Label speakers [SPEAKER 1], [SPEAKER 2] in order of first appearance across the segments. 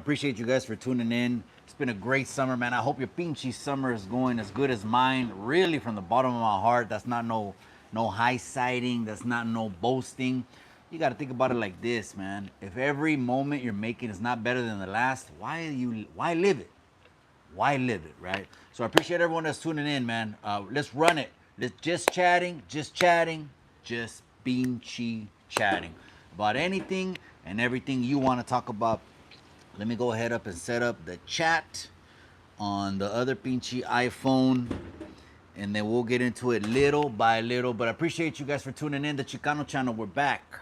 [SPEAKER 1] Appreciate you guys for tuning in. It's been a great summer, man. I hope your pinchy summer is going as good as mine. Really, from the bottom of my heart. That's not no high siding. That's not no boasting. You got to think about it like this, man. If every moment you're making is not better than the last, why live it? Why live it, right? So I appreciate everyone that's tuning in, man. Let's run it. Let's just chatting, just pinchy chatting about anything and everything you want to talk about. Let me go ahead up and set up the chat on the other pinchy iPhone, and then we'll get into it little by little. But I appreciate you guys for tuning in. The Chicano channel, we're back.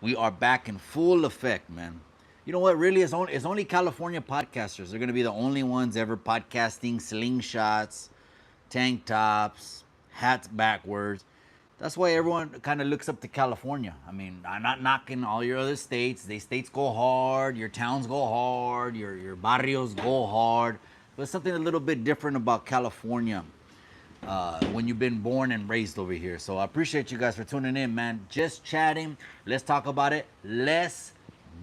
[SPEAKER 1] We are back in full effect, man. You know what? Really, it's only California podcasters. They're gonna be the only ones ever podcasting slingshots, tank tops, hats backwards. That's why everyone kind of looks up to California. I mean, I'm not knocking all your other states. They states go hard, your towns go hard, your barrios go hard. But it's something a little bit different about California when you've been born and raised over here. So I appreciate you guys for tuning in, man. Just chatting. Let's talk about it. Let's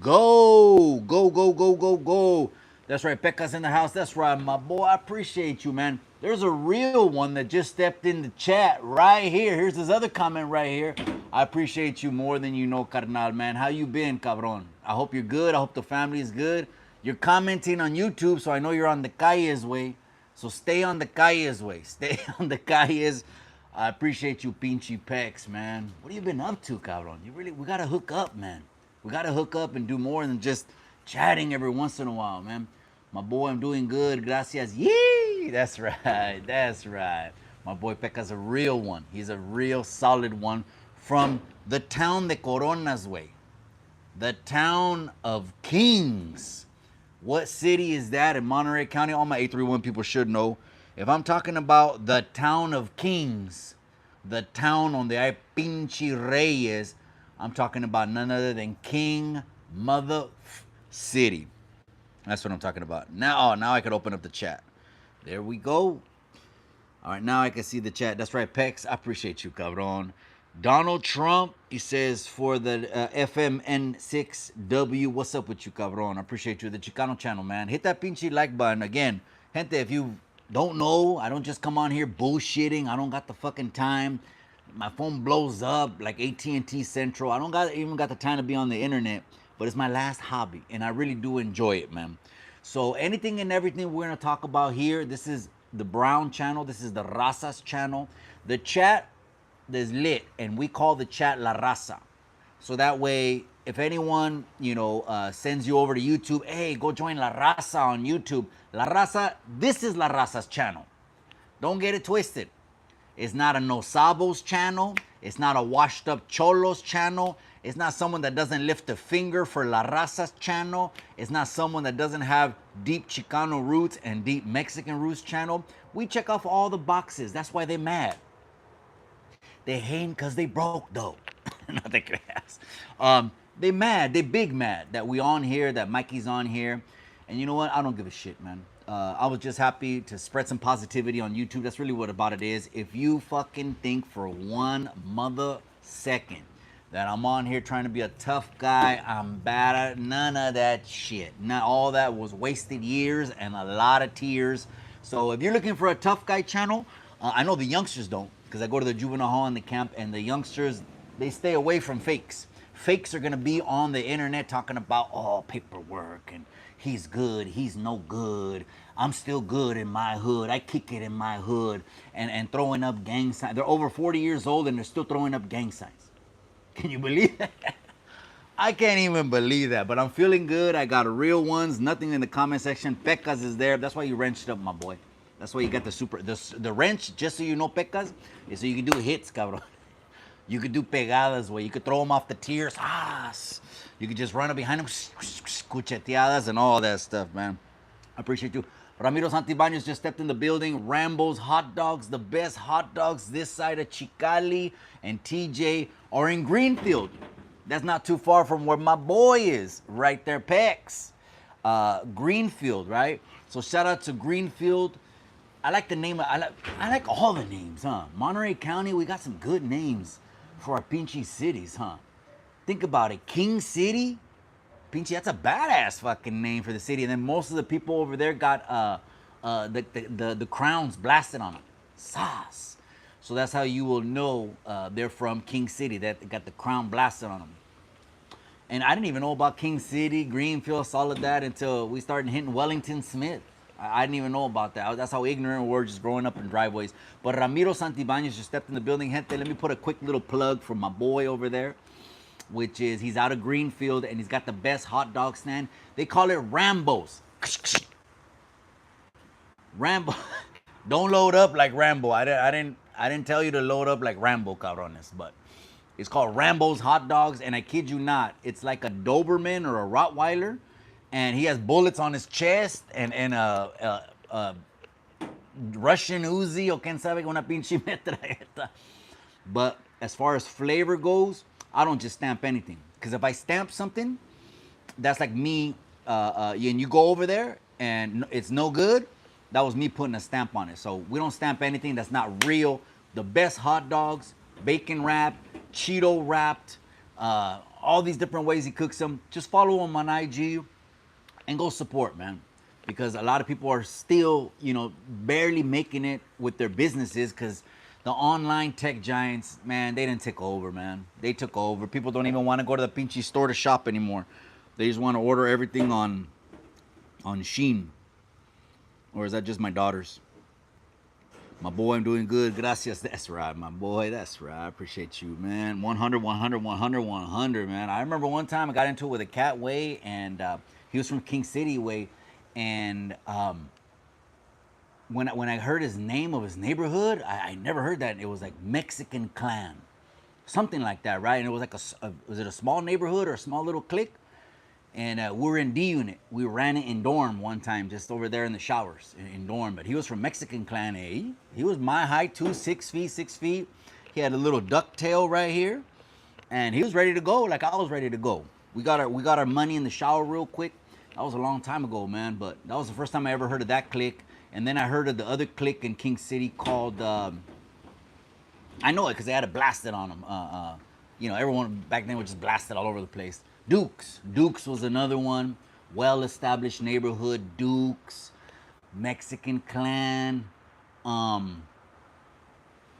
[SPEAKER 1] go. Go, go, go, go, go. That's right. Pekka's in the house. That's right, my boy. I appreciate you, man. There's a real one that just stepped in the chat right here. Here's his other comment right here. I appreciate you more than you know, carnal, man. How you been, cabron? I hope you're good. I hope the family is good. You're commenting on YouTube, so I know you're on the calles way. So stay on the calles way. Stay on the calles. I appreciate you, pinchy pecs, man. What have you been up to, cabron? We gotta hook up, man. We gotta hook up and do more than just chatting every once in a while, man. My boy, I'm doing good. Gracias. Yee! That's right. That's right. My boy Pekka's a real one. He's a real solid one from the town de Coronas way. The town of Kings. What city is that in Monterey County? All my 831 people should know. If I'm talking about the town of Kings, the town on the Ay Pinchi Reyes, I'm talking about none other than King Mother City. That's what I'm talking about. Now I can open up the chat. There we go. All right, now I can see the chat. That's right, Pex. I appreciate you, cabron. Donald Trump, he says, for the FMN6W, what's up with you, cabron? I appreciate you. The Chicano channel, man. Hit that pinche like button. Again, gente, if you don't know, I don't just come on here bullshitting. I don't got the fucking time. My phone blows up like AT&T Central. I don't even got the time to be on the internet, but it's my last hobby, and I really do enjoy it, man. So anything and everything we're going to talk about here, this is the Brown channel. This is the Razas channel. The chat is lit, and we call the chat La Raza. So that way, if anyone, sends you over to YouTube, hey, go join La Raza on YouTube. La Raza, this is La Raza's channel. Don't get it twisted. It's not a No Sabos channel. It's not a washed up Cholos channel. It's not someone that doesn't lift a finger for La Raza's channel. It's not someone that doesn't have deep Chicano roots and deep Mexican roots channel. We check off all the boxes. That's why they're mad. They hate because they broke, though. Not the grass. They mad. They big mad that we on here, that Mikey's on here. And you know what? I don't give a shit, man. I was just happy to spread some positivity on YouTube. That's really what about it is. If you fucking think for one mother second that I'm on here trying to be a tough guy, I'm bad at none of that shit. Not all that was wasted years and a lot of tears. So if you're looking for a tough guy channel, I know the youngsters don't, because I go to the juvenile hall in the camp, and the youngsters, they stay away from fakes. Fakes are gonna be on the internet talking about, paperwork, and he's good, he's no good, I'm still good in my hood, I kick it in my hood, and throwing up gang signs. They're over 40 years old and they're still throwing up gang signs. Can you believe that? I can't even believe that, but I'm feeling good. I got real ones, nothing in the comment section. Pecas is there. That's why you wrenched up, my boy. That's why you got the wrench, just so you know, Pecas, is so you can do hits, cabrón. You could do pegadas, way. You could throw them off the tiers. You could just run up behind them, cucheteadas, and all that stuff, man. I appreciate you. Ramiro Santibanios just stepped in the building. Rambo's Hot Dogs, the best hot dogs this side of Chicali, and TJ are in Greenfield. That's not too far from where my boy is, right there, Pex. Greenfield, right? So shout out to Greenfield. I like the name. I like all the names, huh? Monterey County, we got some good names for our pinchy cities, huh? Think about it. King City, Pinchy, that's a badass fucking name for the city. And then most of the people over there got the crowns blasted on them. Sas. So that's how you will know they're from King City. That got the crown blasted on them. And I didn't even know about King City, Greenfield, all of that until we started hitting Wellington Smith. I didn't even know about that. That's how ignorant we were just growing up in driveways. But Ramiro Santibáñez just stepped in the building. Gente, let me put a quick little plug for my boy over there, which is he's out of Greenfield and he's got the best hot dog stand. They call it Rambo's. Rambo. Don't load up like Rambo. I didn't tell you to load up like Rambo, cabrones. But it's called Rambo's Hot Dogs, and I kid you not, it's like a Doberman or a Rottweiler, and he has bullets on his chest and a Russian Uzi o quién sabe una pinche metralleta. But as far as flavor goes, I don't just stamp anything. Because if I stamp something, that's like me, and you go over there and it's no good, that was me putting a stamp on it. So we don't stamp anything that's not real. The best hot dogs, bacon wrapped, Cheeto wrapped, all these different ways he cooks them. Just follow him on IG and go support, man. Because a lot of people are still, barely making it with their businesses because the online tech giants, man, they didn't take over, man. They took over. People don't even want to go to the pinchy store to shop anymore. They just want to order everything on Shein. Or is that just my daughters? My boy, I'm doing good. Gracias. That's right, my boy. That's right. I appreciate you, man. 100, 100, 100, 100, man. I remember one time I got into it with a cat Way, and he was from King City Way. And when I heard his name of his neighborhood, I never heard that. It was like Mexican Clan. Something like that, right? And it was like was it a small neighborhood or a small little clique? And we were in D unit. We ran it in dorm one time, just over there in the showers in dorm. But he was from Mexican Clan A. He was my height too, 6 feet, 6 feet. He had a little duck tail right here, and he was ready to go, like I was ready to go. We got our money in the shower real quick. That was a long time ago, man. But that was the first time I ever heard of that clique. And then I heard of the other clique in King City called. I know it because they had it blasted on them. Everyone back then was just blasted all over the place. Dukes was another one. Well-established neighborhood. Dukes, Mexican Clan. That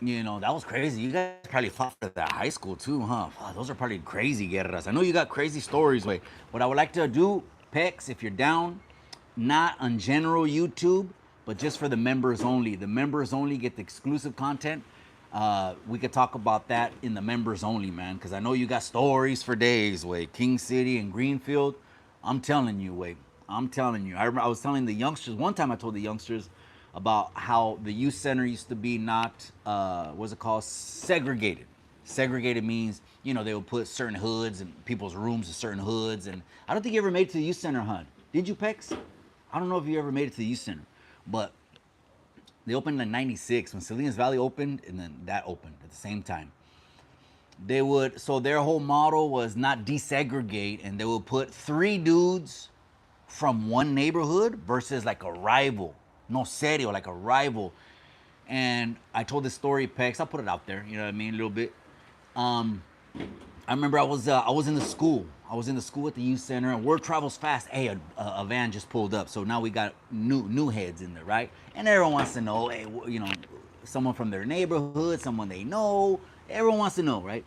[SPEAKER 1] was crazy. You guys probably fought for that high school too, huh? Wow, those are probably crazy guerras. I know you got crazy stories, way. What I would like to do, Pex, if you're down, not on general YouTube, but just for the members only. The members only get the exclusive content. We could talk about that in the members only, man, because I know you got stories for days, way. King City and Greenfield. I'm telling you, way. I'm telling you. I was telling the youngsters, one time I told the youngsters about how the youth center used to be not, what's it called? Segregated. Segregated means, they would put certain hoods in people's rooms in certain hoods. And I don't think you ever made it to the youth center, huh? Did you, Pex? I don't know if you ever made it to the youth center, but they opened in '96 when Salinas Valley opened, and then that opened at the same time. So their whole model was not desegregate, and they would put 3 dudes from one neighborhood versus like a rival. No serio, like a rival. And I told this story, Pex. I'll put it out there, you know what I mean, a little bit. I remember I was in the school. I was in the school at the youth center, and word travels fast. Hey, a van just pulled up, so now we got new heads in there, right? And everyone wants to know, hey, someone from their neighborhood, someone they know. Everyone wants to know, right?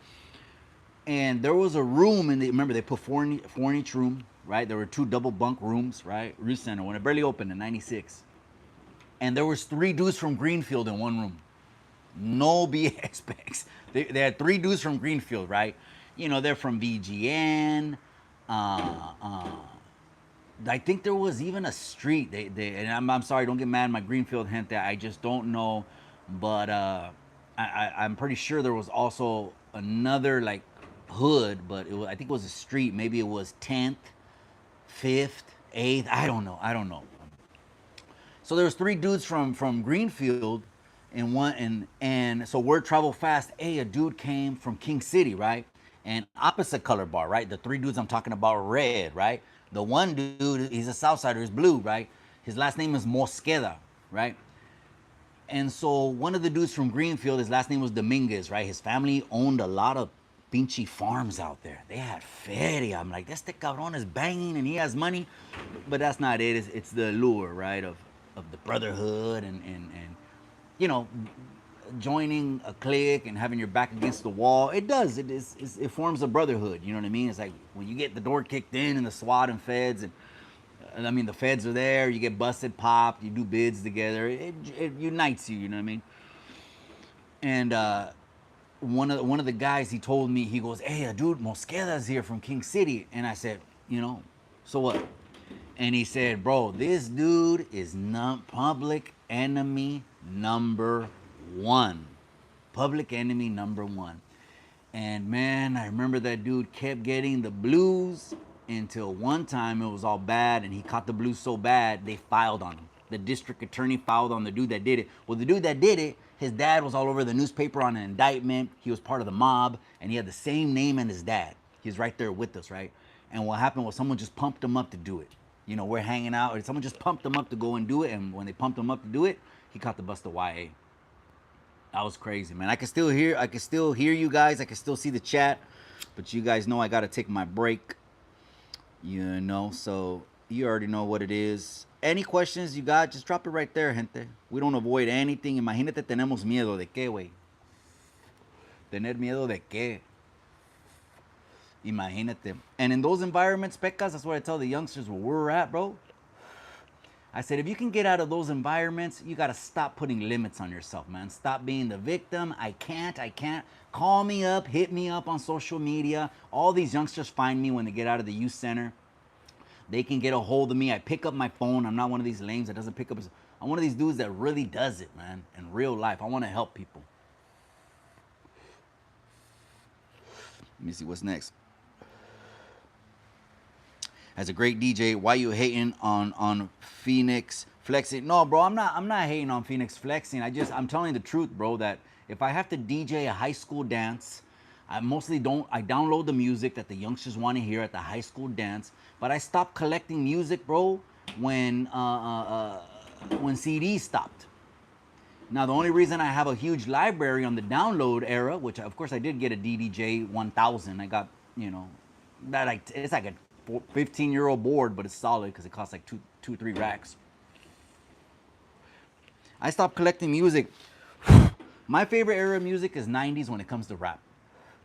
[SPEAKER 1] And there was a room, and remember they put 4 in each room, right? There were 2 double bunk rooms, right? Youth center when it barely opened in '96, and there was 3 dudes from Greenfield in one room. No BS, Pex. They had 3 dudes from Greenfield, right? They're from VGN. I think there was even a street. And I'm sorry, don't get mad at my Greenfield gente. I just don't know. But I'm pretty sure there was also another like hood, but I think it was a street. Maybe it was 10th, 5th, 8th. I don't know. So there was 3 dudes from Greenfield. And so word traveled fast. Hey, a dude came from King City, right? And opposite color bar, right? The 3 dudes I'm talking about are red, right? The one dude, he's a Southsider, he's blue, right? His last name is Mosqueda, right? And so one of the dudes from Greenfield, his last name was Dominguez, right? His family owned a lot of pinchy farms out there. They had feria. I'm like, este cabrón is banging and he has money, but that's not it. It's the allure, right, of the brotherhood and you know, joining a clique and having your back against the wall. It does. It forms a brotherhood. You know what I mean? It's like when you get the door kicked in and the SWAT and feds and I mean the feds are there. You get busted, popped. You do bids together. It unites you. You know what I mean? And one of the guys, he told me, he goes, "Hey, dude, Mosqueda's here from King City," and I said, you know, so what? And he said, "Bro, this dude is public enemy number one, public enemy number one." And man, I remember that dude kept getting the blues until one time it was all bad and he caught the blues so bad they filed on him. The district attorney filed on the dude that did it. Well, the dude that did it, his dad was all over the newspaper on an indictment. He was part of the mob and he had the same name as his dad. He was right there with us, right? And what happened was someone just pumped him up to do it. You know, we're hanging out and someone just pumped him up to go and do it. And when they pumped him up to do it, he caught the bus to YA. That was crazy, man. I can still hear you guys. I can still see the chat, but you guys know I gotta take my break. You know, so you already know what it is. Any questions you got, just drop it right there, gente. We don't avoid anything. Imagínate, tenemos miedo de qué, güey. Tener miedo de qué. Imagínate. And in those environments, Pecas, that's what I tell the youngsters where we're at, bro. I said, if you can get out of those environments, you got to stop putting limits on yourself, man. Stop being the victim. I can't. Call me up, hit me up on social media. All these youngsters find me when they get out of the youth center. They can get a hold of me. I pick up my phone. I'm not one of these lames that doesn't pick up. I'm one of these dudes that really does it, man, in real life. I want to help people. Let me see what's next. As a great DJ, why you hating on Phoenix flexing? No, bro, I'm not hating on Phoenix flexing. I'm telling you the truth, bro, that if I have to DJ a high school dance, I download the music that the youngsters want to hear at the high school dance, but I stopped collecting music, bro, when CDs stopped. Now, the only reason I have a huge library on the download era, which of course I did get a DDJ 1000. I got, you know, it's like a 15-year-old board, but it's solid because it costs like two, 3 racks. I stopped collecting music. My favorite era of music is 90s when it comes to rap.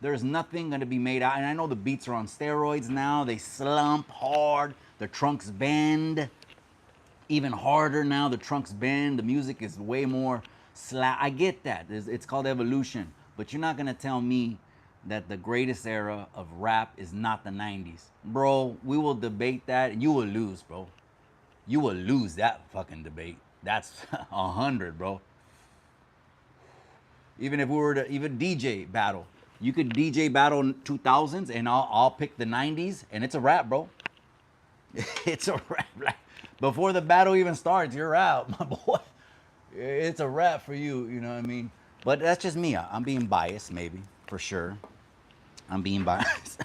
[SPEAKER 1] There's nothing going to be made out. And I know the beats are on steroids now. They slump hard. The trunks bend even harder now. The trunks bend. The music is way more slap. I get that. It's called evolution. But you're not going to tell me that the greatest era of rap is not the 90s. Bro, we will debate that and you will lose, bro. You will lose that fucking debate. That's 100, bro. Even if we were to even DJ battle, you could DJ battle 2000s and I'll pick the 90s and it's a rap, bro. It's a rap. Before the battle even starts, you're out, my boy. It's a wrap for you, you know what I mean? But that's just me. I'm being biased, maybe, for sure. I'm being biased.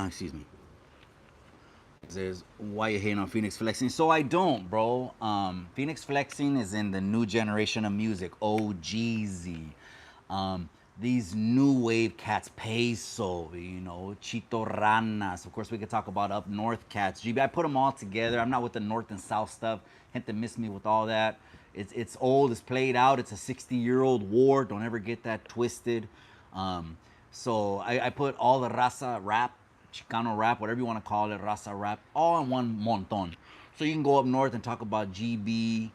[SPEAKER 1] Excuse me. Says, why you hating on Phoenix flexing? So I don't, bro. Phoenix flexing is in the new generation of music. OGZ. These new wave cats, Peso, you know, Chito Ranas. Of course, we could talk about up north cats. GB, I put them all together. I'm not with the north and south stuff. Gente miss me with all that. It's old. It's played out. It's a 60-year-old war. Don't ever get that twisted. So I put all the raza rap, Chicano rap, whatever you want to call it, raza rap, all in one monton. So you can go up north and talk about GB.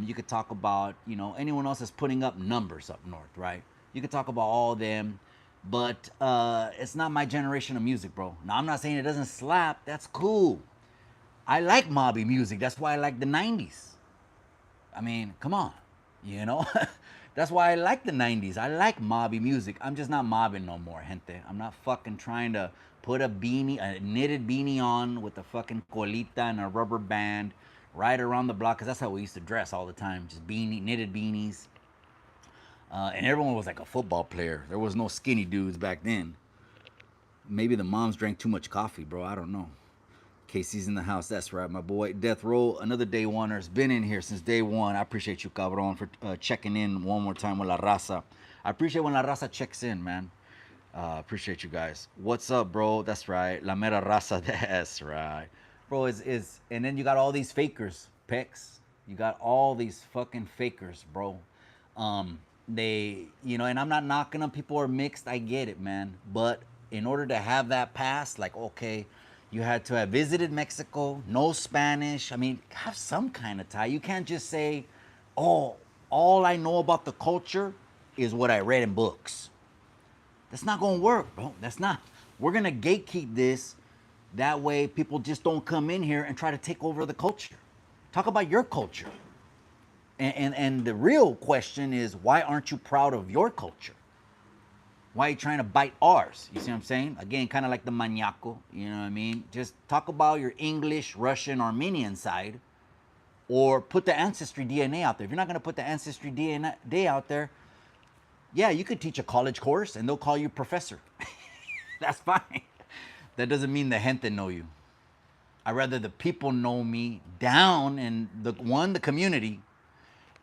[SPEAKER 1] You could talk about, you know, anyone else that's putting up numbers up north, right? You could talk about all of them, but it's not my generation of music, bro. Now, I'm not saying it doesn't slap. That's cool. I like mobby music. That's why I like the 90s. I mean, come on, you know? That's why I like the 90s. I like mobby music. I'm just not mobbing no more, gente. I'm not fucking trying to put a beanie, a knitted beanie on with a fucking colita and a rubber band right around the block, because that's how we used to dress all the time. Just knitted beanies. And everyone was like a football player. There was no skinny dudes back then. Maybe the moms drank too much coffee, bro. I don't know. Casey's in the house. That's right, my boy. Death Row, another day oneer. Has been in here since day one. I appreciate you, cabron, for checking in one more time with La Raza. I appreciate when La Raza checks in, man. Appreciate you guys. What's up, bro? That's right. La Mera Raza. That's right. Bro, is and then you got all these fakers, Pex. You got all these fucking fakers, bro. They, and I'm not knocking them. People are mixed. I get it, man. But in order to have that pass, like, okay, you had to have visited Mexico, know Spanish. I mean, have some kind of tie. You can't just say, oh, all I know about the culture is what I read in books. That's not gonna work, bro. That's not. We're gonna gatekeep this. That way, people just don't come in here and try to take over the culture. Talk about your culture. And the real question is, why aren't you proud of your culture? Why are you trying to bite ours? You see what I'm saying? Again, kind of like the maniaco, you know what I mean? Just talk about your English, Russian, Armenian side, or put the ancestry DNA out there. If you're not going to put the ancestry DNA out there, yeah, you could teach a college course and they'll call you professor. That's fine. That doesn't mean the gente know you. I'd rather the people know me down in the community,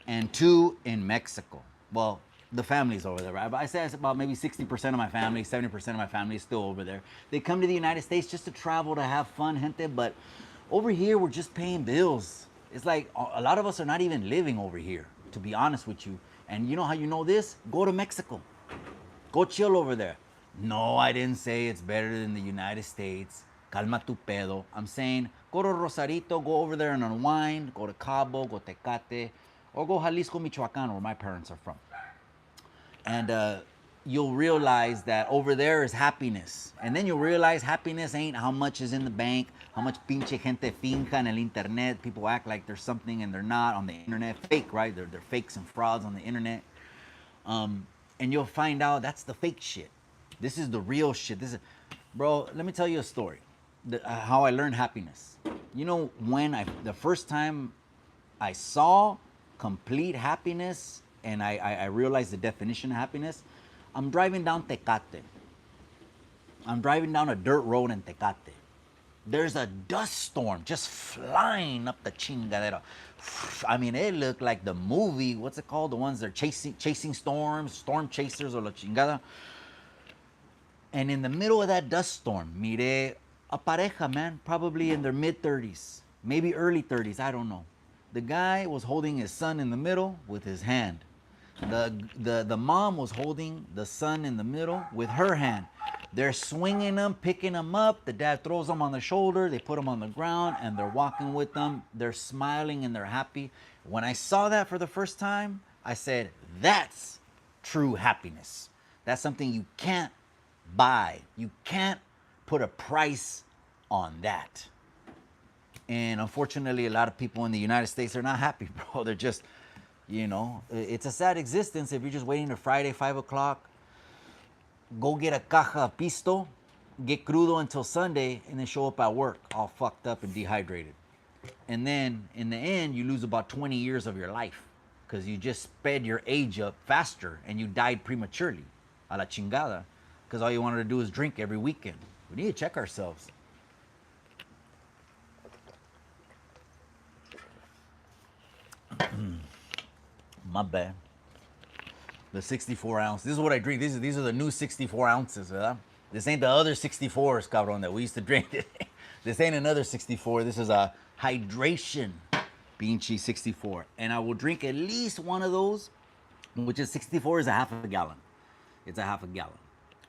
[SPEAKER 1] and two, in Mexico. Well, the family's over there, right? But I say it's about maybe 60% of my family, 70% of my family is still over there. They come to the United States just to travel, to have fun, gente, but over here, we're just paying bills. It's like a lot of us are not even living over here, to be honest with you. And you know how you know this? Go to Mexico. Go chill over there. No, I didn't say it's better than the United States. Calma tu pedo. I'm saying go to Rosarito, go over there and unwind. Go to Cabo, go Tecate, or go Jalisco, Michoacan, where my parents are from. And you'll realize that over there is happiness. And then you'll realize happiness ain't how much is in the bank, how much pinche gente finja en el internet. People act like there's something and they're not on the internet. Fake, right? They're fakes and frauds on the internet. And you'll find out that's the fake shit. This is the real shit. Bro, let me tell you a story. How I learned happiness. You know, the first time I saw complete happiness and I realized the definition of happiness, I'm driving down Tecate. I'm driving down a dirt road in Tecate. There's a dust storm just flying up the chingadera. I mean, it looked like the movie, what's it called? The ones that are chasing storms, storm chasers or la chingada. And in the middle of that dust storm, mire a pareja, man, probably in their mid-30s, maybe early 30s, I don't know. The guy was holding his son in the middle with his hand. The mom was holding the son in the middle with her hand. They're swinging him, picking him up. The dad throws him on the shoulder. They put him on the ground, and they're walking with them. They're smiling, and they're happy. When I saw that for the first time, I said, that's true happiness. That's something you can't buy. You can't put a price on that. And unfortunately, a lot of people in the United States are not happy, bro. They're just, it's a sad existence if you're just waiting to Friday, 5 o'clock, go get a caja of pisto, get crudo until Sunday, and then show up at work all fucked up and dehydrated. And then, in the end, you lose about 20 years of your life because you just sped your age up faster and you died prematurely, a la chingada, because all you wanted to do is drink every weekend. We need to check ourselves. My bad. The 64 ounce. This is what I drink. These are the new 64 ounces, ¿verdad? This ain't the other 64s, cabrón, that we used to drink. This ain't another 64. This is a hydration pinche 64. And I will drink at least one of those, which is 64 is a half a gallon. It's a half a gallon.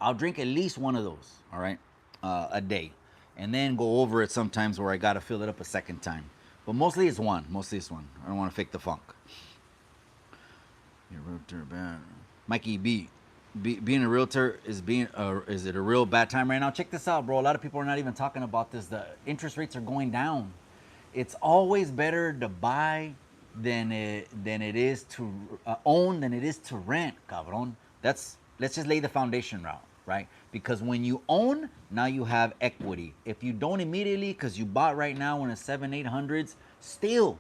[SPEAKER 1] I'll drink at least one of those, all right, a day. And then go over it sometimes where I got to fill it up a second time. But mostly it's one. I don't want to fake the funk. Your realtor bad. Mikey B. Being a realtor is it a real bad time right now? Check this out, bro. A lot of people are not even talking about this. The interest rates are going down. It's always better to buy than it is to own than it is to rent, cabrón. Let's just lay the foundation route, right? Because when you own, now you have equity. If you don't immediately, because you bought right now in a 700-800s, still,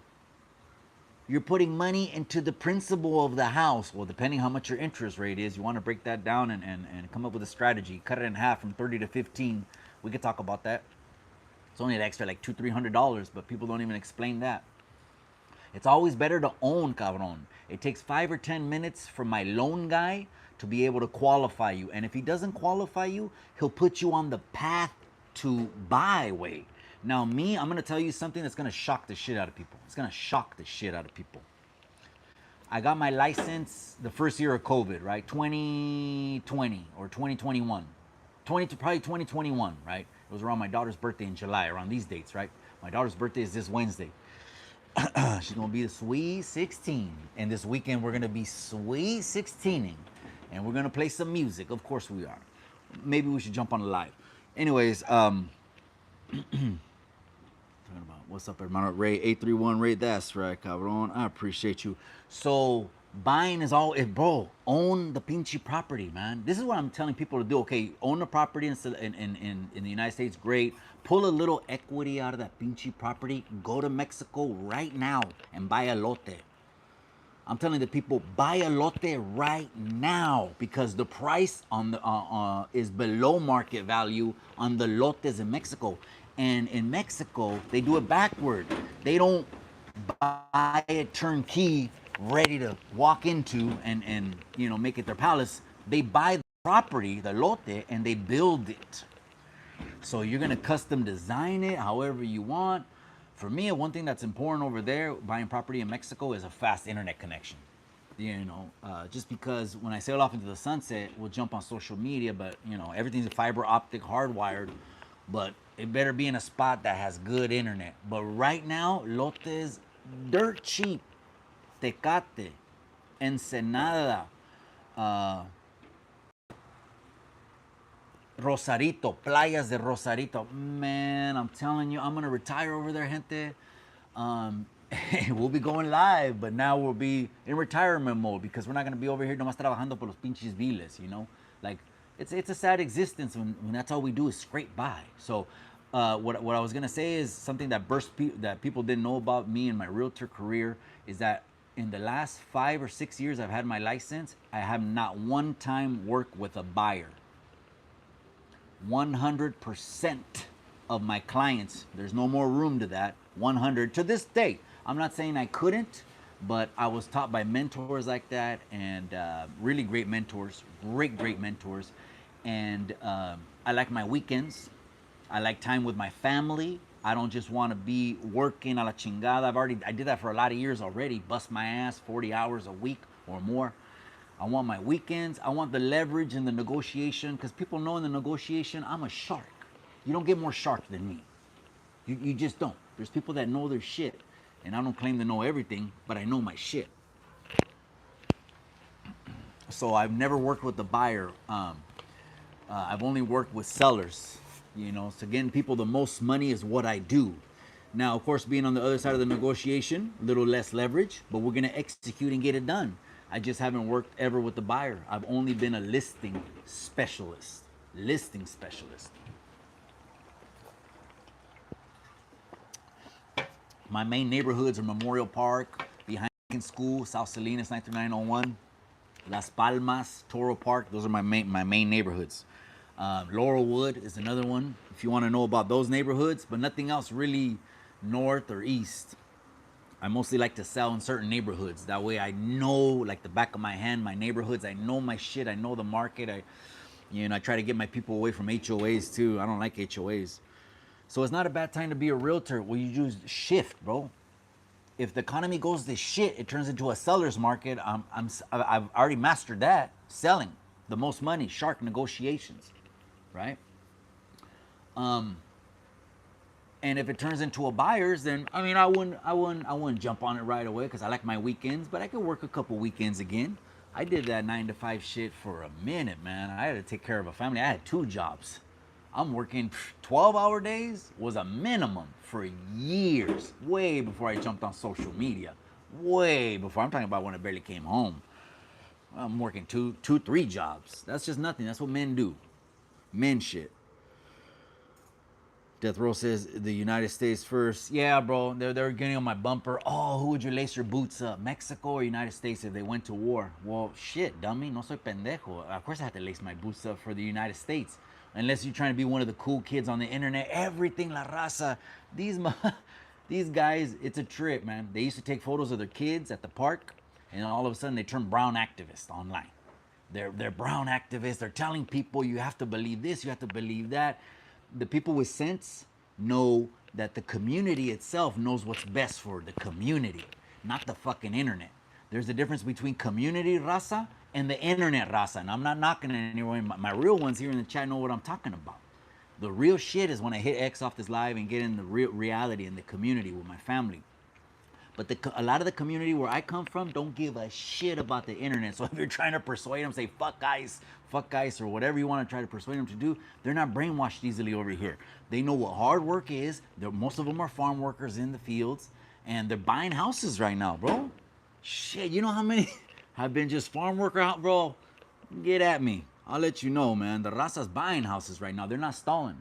[SPEAKER 1] you're putting money into the principal of the house. Well, depending how much your interest rate is, you want to break that down and come up with a strategy. Cut it in half from 30 to 15. We could talk about that. It's only an extra like $200-300, but people don't even explain that. It's always better to own, cabrón. It takes 5 or 10 minutes for my loan guy to be able to qualify you. And if he doesn't qualify you, he'll put you on the path to buy way. Now, me, I'm gonna tell you something that's gonna shock the shit out of people. It's gonna shock the shit out of people. I got my license the first year of COVID, right? 2020 or 2021. Probably 2021, right? It was around my daughter's birthday in July, around these dates, right? My daughter's birthday is this Wednesday. She's gonna be the sweet 16. And this weekend we're gonna be sweet 16ing. And we're gonna play some music. Of course we are. Maybe we should jump on a live. Anyways, talking about what's up, hermano? Ray 831 Ray, that's right, cabron. I appreciate you. So buying is all it, bro. Own the pinchy property, man. This is what I'm telling people to do. Okay, own the property in the United States, great. Pull a little equity out of that pinchy property. Go to Mexico right now and buy a lote. I'm telling the people, buy a lote right now because the price on the is below market value on the lotes in Mexico. And in Mexico, they do it backward. They don't buy it turnkey, ready to walk into and you know make it their palace. They buy the property, the lote, and they build it. So you're gonna custom design it however you want. For me, one thing that's important over there, buying property in Mexico, is a fast internet connection. You know, just because when I sail off into the sunset, we'll jump on social media, but you know, everything's fiber optic, hardwired, but it better be in a spot that has good internet. But right now, lotes, dirt cheap. Tecate, Ensenada, Rosarito, playas de Rosarito. Man, I'm telling you, I'm gonna retire over there, gente. We'll be going live, but now we'll be in retirement mode because we're not gonna be over here nomás trabajando por los pinches viles, you know? Like, it's a sad existence when that's all we do is scrape by. So, what I was gonna say is something that that people didn't know about me and my realtor career is that in the last 5 or 6 years I've had my license, I have not one time worked with a buyer. 100% of my clients, there's no more room to that, 100 to this day. I'm not saying I couldn't, but I was taught by mentors like that and really great mentors, great mentors. And I like my weekends. I like time with my family. I don't just want to be working a la chingada. I did that for a lot of years already. Bust my ass 40 hours a week or more. I want my weekends. I want the leverage in the negotiation because people know in the negotiation, I'm a shark. You don't get more shark than me. You just don't. There's people that know their shit. And I don't claim to know everything, but I know my shit. So I've never worked with the buyer. I've only worked with sellers. You know, so getting people the most money is what I do. Now, of course, being on the other side of the negotiation, a little less leverage, but we're gonna execute and get it done. I just haven't worked ever with the buyer. I've only been a listing specialist. Listing specialist. My main neighborhoods are Memorial Park, behind School, South Salinas, 93901, Las Palmas, Toro Park. Those are my main neighborhoods. Laurelwood is another one if you want to know about those neighborhoods, but nothing else really north or east. I mostly like to sell in certain neighborhoods. That way I know like the back of my hand my neighborhoods. I know my shit. I know the market. I try to get my people away from HOAs too. I don't like HOAs. So it's not a bad time to be a realtor. Well, you just shift, bro. If the economy goes to shit, it turns into a seller's market. I've already mastered that. Selling the most money, shark negotiations. Right? And if it turns into a buyer's, then I wouldn't jump on it right away because I like my weekends, but I could work a couple weekends again. I did that 9 to 5 shit for a minute, man. I had to take care of a family. I had 2 jobs. I'm working 12-hour days was a minimum for years, way before I jumped on social media. Way before. I'm talking about when I barely came home. I'm working 3 jobs. That's just nothing. That's what men do. Men shit. Death Row says the United States first. Yeah, bro. They're getting on my bumper. Oh, who would you lace your boots up? Mexico or United States if they went to war? Well, shit, dummy. No soy pendejo. Of course I have to lace my boots up for the United States. Unless you're trying to be one of the cool kids on the internet. Everything la raza. These guys, it's a trip, man. They used to take photos of their kids at the park, and all of a sudden they turn brown activists online. They're brown activists. They're telling people you have to believe this, you have to believe that. The people with sense know that the community itself knows what's best for the community, not the fucking internet. There's a difference between community raza and the internet raza. And I'm not knocking anyone. My real ones here in the chat know what I'm talking about. The real shit is when I hit X off this live and get in the real reality in the community with my family. But a lot of the community where I come from don't give a shit about the internet. So if you're trying to persuade them, say fuck ice, or whatever you want to try to persuade them to do, they're not brainwashed easily over here. They know what hard work is. Most of them are farm workers in the fields, and they're buying houses right now, bro. Shit, you know how many have been just farm worker out, bro? Get at me. I'll let you know, man. The raza's buying houses right now. They're not stalling,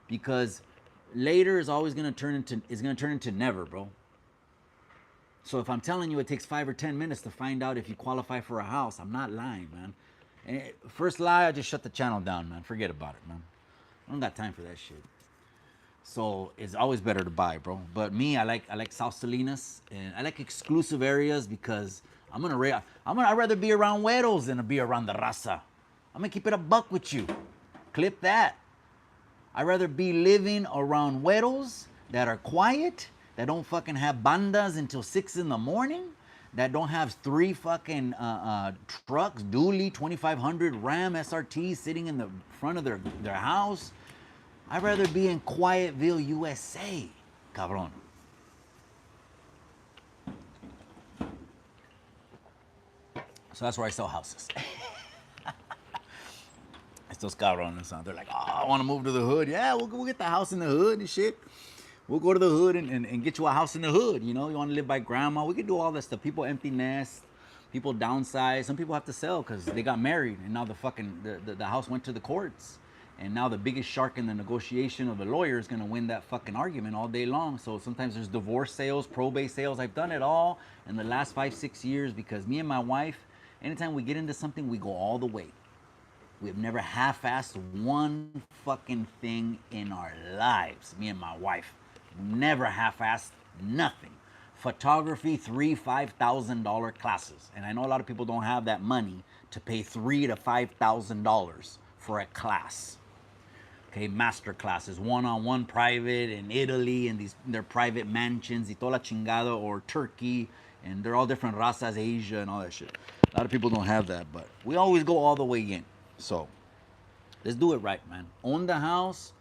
[SPEAKER 1] because later is always gonna turn into never, bro. So if I'm telling you it takes 5 or 10 minutes to find out if you qualify for a house, I'm not lying, man. And first lie, I just shut the channel down, man. Forget about it, man. I don't got time for that shit. So it's always better to buy, bro. But me, I like South Salinas, and I like exclusive areas because I'd rather be around güeros than to be around the raza. I'm gonna keep it a buck with you. Clip that. I'd rather be living around güeros that are quiet, that don't fucking have bandas until 6 in the morning, that don't have 3 fucking trucks, dually 2500 Ram SRTs sitting in the front of their house. I'd rather be in Quietville, USA, cabrón. So that's where I sell houses. It's those cabrones. They're like, oh, I want to move to the hood. Yeah, we'll get the house in the hood and shit. We'll go to the hood and get you a house in the hood. You know, you want to live by grandma. We can do all that stuff. People empty nest. People downsize. Some people have to sell because they got married and now the house went to the courts. And now the biggest shark in the negotiation of the lawyer is going to win that fucking argument all day long. So sometimes there's divorce sales, probate sales. I've done it all in the last 5-6 years because me and my wife, anytime we get into something, we go all the way. We have never half-assed one fucking thing in our lives, me and my wife. Never half-assed nothing. Photography, $3,000-$5,000 classes. And I know a lot of people don't have that money to pay $3,000 to $5,000 for a class. Okay, master classes, one-on-one private in Italy, and their private mansions, y toda la chingada, or Turkey, and they're all different razas, Asia, and all that shit. A lot of people don't have that, but we always go all the way in. So let's do it right, man. Own the house.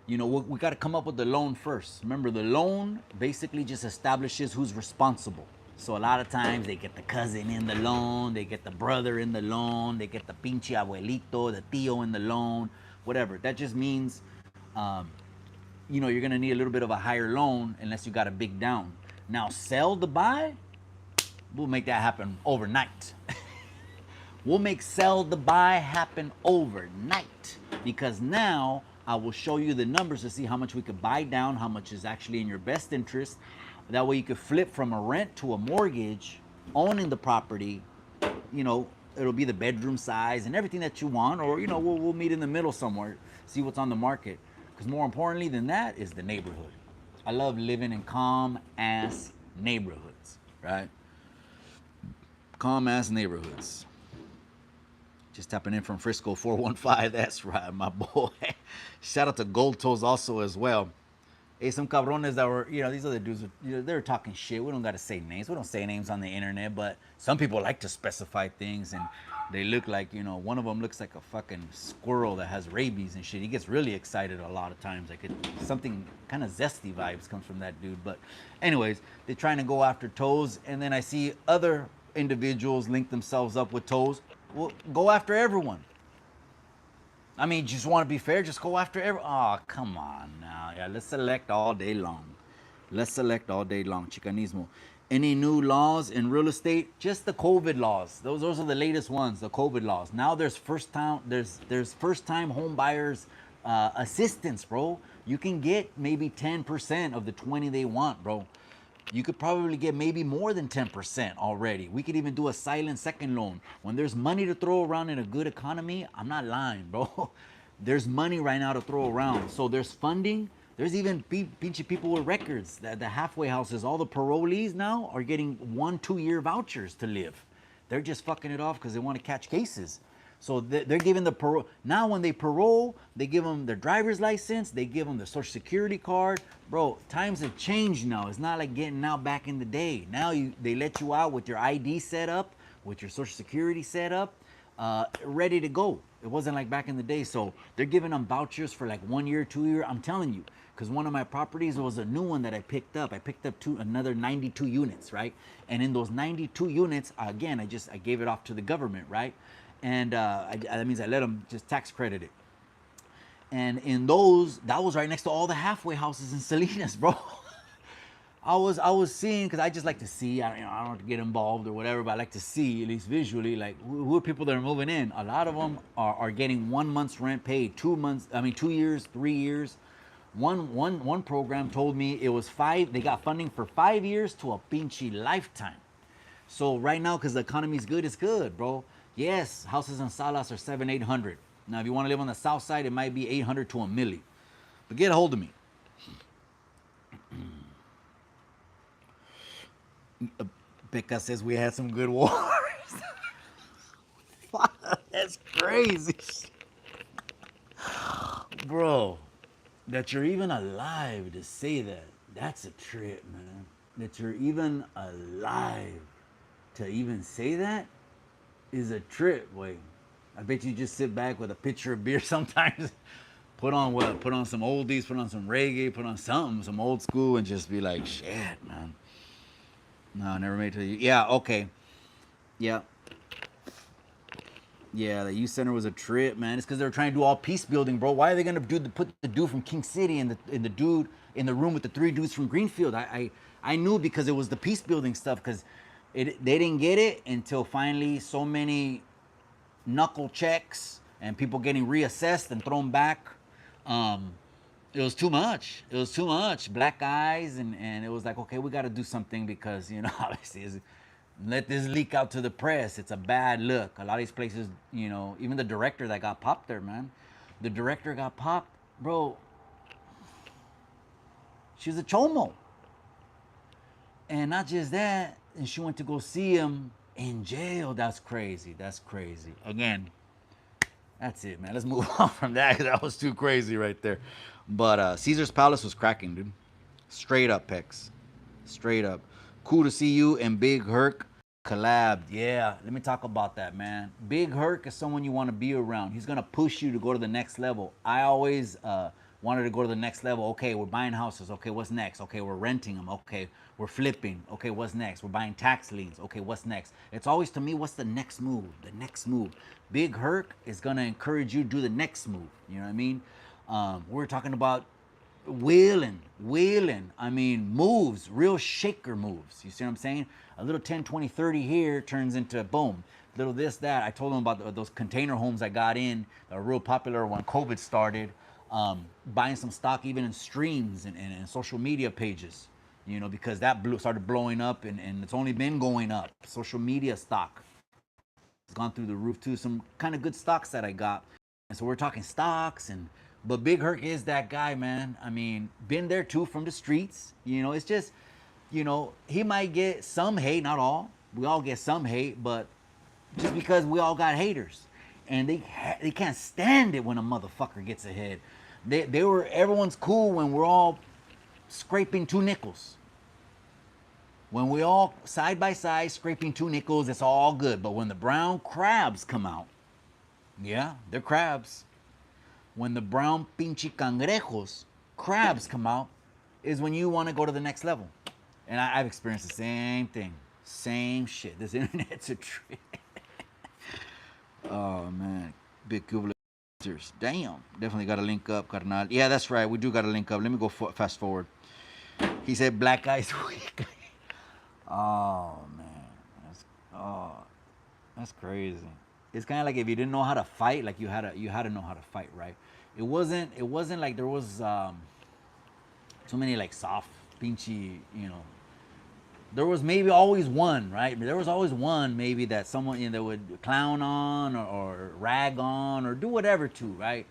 [SPEAKER 1] You know, we got to come up with the loan first. Remember, the loan basically just establishes who's responsible. So a lot of times they get the cousin in the loan, they get the brother in the loan, they get the pinche abuelito, the tío in the loan, whatever. That just means, you know, you're going to need a little bit of a higher loan unless you got a big down. Now, sell to buy, we'll make that happen overnight. We'll make sell to buy happen overnight because now I will show you the numbers to see how much we could buy down, how much is actually in your best interest. That way you could flip from a rent to a mortgage, owning the property. You know, it'll be the bedroom size and everything that you want, or, you know, we'll meet in the middle somewhere, see what's on the market. Because more importantly than that is the neighborhood. I love living in calm-ass neighborhoods, right? Calm-ass neighborhoods. Just tapping in from Frisco 415. That's right, my boy. Shout out to Gold Toes also as well. Hey, some cabrones that were, you know, these other dudes, you know, they're talking shit. We don't got to say names. We don't say names on the internet, but some people like to specify things, and they look like, you know, one of them looks like a fucking squirrel that has rabies and shit. He gets really excited a lot of times. Like something kind of zesty vibes comes from that dude. But anyways, they're trying to go after Toes, and then I see other individuals link themselves up with Toes. Well, go after everyone. I mean, just want to be fair, just go after everyone. Oh, come on now. Yeah, let's select all day long. Let's select all day long. Chicanismo. Any new laws in real estate? Just the COVID laws. Those are the latest ones, the COVID laws. Now there's first time home buyers assistance, bro. You can get maybe 10% of the 20 they want, bro. You could probably get maybe more than 10% already. We could even do a silent second loan. When there's money to throw around in a good economy, I'm not lying, bro. There's money right now to throw around. So there's funding. There's even people with records. The halfway houses, all the parolees now are getting 1-2 year vouchers to live. They're just fucking it off because they want to catch cases. So they're giving the parole. Now when they parole, they give them their driver's license, they give them their social security card. Bro, times have changed now. It's not like getting out back in the day. Now they let you out with your ID set up, with your social security set up, ready to go. It wasn't like back in the day. So they're giving them vouchers for like 1 year, 2 year. I'm telling you, because one of my properties was a new one that I picked up. I picked up another 92 units, right? And in those 92 units, again, I gave it off to the government, right? And that means I let them just tax credit it. And in those, that was right next to all the halfway houses in Salinas, bro. I was seeing, because I just like to see. I don't want to get involved or whatever, but I like to see, at least visually, like who are people that are moving in. A lot of them are getting 1 month's rent paid, 2 months. I mean, 2 years, 3 years. One program told me it was 5. They got funding for 5 years to a pinchy lifetime. So right now, because the economy's good, it's good, bro. Yes, houses in Salas are 700-800. Now, if you want to live on the south side, it might be 800 to a milli. But get a hold of me. Becca says we had some good wars. That's crazy. Bro, that you're even alive to say that. That's a trip, man. That you're even alive to even say that is a trip, boy. I bet you just sit back with a pitcher of beer sometimes, put on what? Put on some oldies, put on some reggae, put on something, some old school, and just be like, shit, man. No, never made it to you. Yeah, okay. Yeah. Yeah, the youth center was a trip, man. It's because they were trying to do all peace building, bro. Why are they gonna put the dude from King City and the dude in the room with the 3 dudes from Greenfield? I knew because it was the peace building stuff. Because they didn't get it until finally so many knuckle checks and people getting reassessed and thrown back. It was too much. It was too much. Black eyes, and it was like, okay, we got to do something because, obviously, let this leak out to the press. It's a bad look. A lot of these places, even the director that got popped there, man. The director got popped, bro. She was a chomo. And not just that, and she went to go see him in jail. That's crazy. That's crazy. Again, that's it, man. Let's move on from that because that was too crazy right there. But Caesar's Palace was cracking, dude. Straight up, Pex. Straight up. Cool to see you and Big Herc collabed. Yeah, let me talk about that, man. Big Herc is someone you want to be around. He's going to push you to go to the next level. I always wanted to go to the next level. Okay, we're buying houses. Okay, what's next? Okay, we're renting them. Okay, we're flipping. Okay, what's next? We're buying tax liens. Okay, what's next? It's always to me, what's the next move? The next move. Big Herc is going to encourage you to do the next move. You know what I mean? We're talking about wheeling. I mean, moves, real shaker moves. You see what I'm saying? A little 10, 20, 30 here turns into boom. Little this, that. I told them about those container homes I got in that were real popular when COVID started. Buying some stock even in streams and social media pages, because that started blowing up and it's only been going up. Social media stock has gone through the roof too. Some kind of good stocks that I got. And so we're talking stocks but Big Herc is that guy, man. I mean, been there too from the streets. It's just, he might get some hate, not all. We all get some hate, but just because we all got haters. And they can't stand it when a motherfucker gets ahead. Everyone's cool when we're all scraping 2 nickels. When we all side by side scraping 2 nickels, it's all good. But when the brown crabs come out, yeah, they're crabs. When the brown pinche cangrejos, crabs come out, is when you want to go to the next level. And I've experienced the same thing. Same shit. This internet's a trick. Oh, man. Big Cuba. Damn. Definitely got to link up, carnal. Yeah, that's right. We do got to link up. Let me go fast forward. He said black eyes weak. Oh, man. That's crazy. It's kind of like if you didn't know how to fight, like you had to know how to fight, right? It wasn't like there was too many like soft, pinchy, There was maybe always one, right? There was always one maybe that someone that would clown on or rag on or do whatever to, right?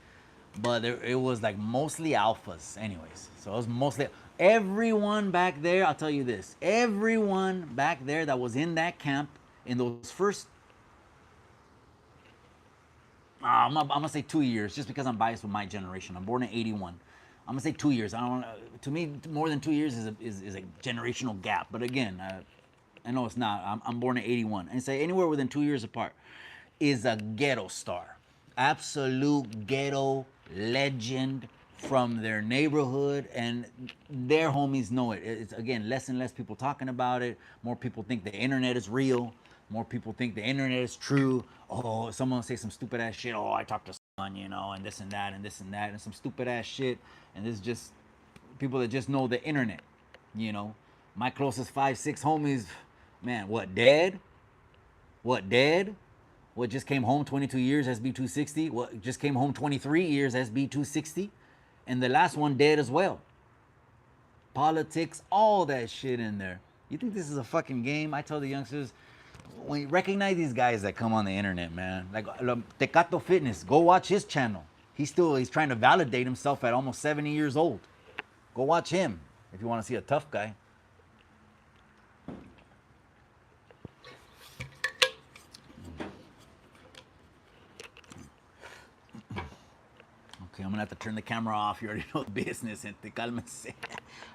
[SPEAKER 1] But it was like mostly alphas, anyways. So it was mostly everyone back there. I'll tell you this: everyone back there that was in that camp in those first I'm gonna say 2 years, just because I'm biased with my generation. I'm born in '81. I'm gonna say 2 years. I don't. To me, more than 2 years is a generational gap. But again, I know it's not. I'm born in '81, and say anywhere within 2 years apart is a ghetto star, absolute ghetto legend from their neighborhood, and their homies know it. It's again less and less people talking about it. More people think the internet is real. More people think the internet is true. Oh, someone will say some stupid ass shit. Oh, I talked to someone, and this and that and this and that and some stupid ass shit. And this is just people that just know the internet. You know, my closest 5, 6 homies, man, what dead? What dead? What just came home 22 years SB260? What just came home 23 years SB260? And the last one dead as well. Politics, all that shit in there. You think this is a fucking game? I tell the youngsters, when you recognize these guys that come on the internet, man, like Tecato Fitness, go watch his channel. He's trying to validate himself at almost 70 years old. Go watch him if you want to see a tough guy. Okay, I'm gonna have to turn the camera off. You already know the business. Gente, cálmense.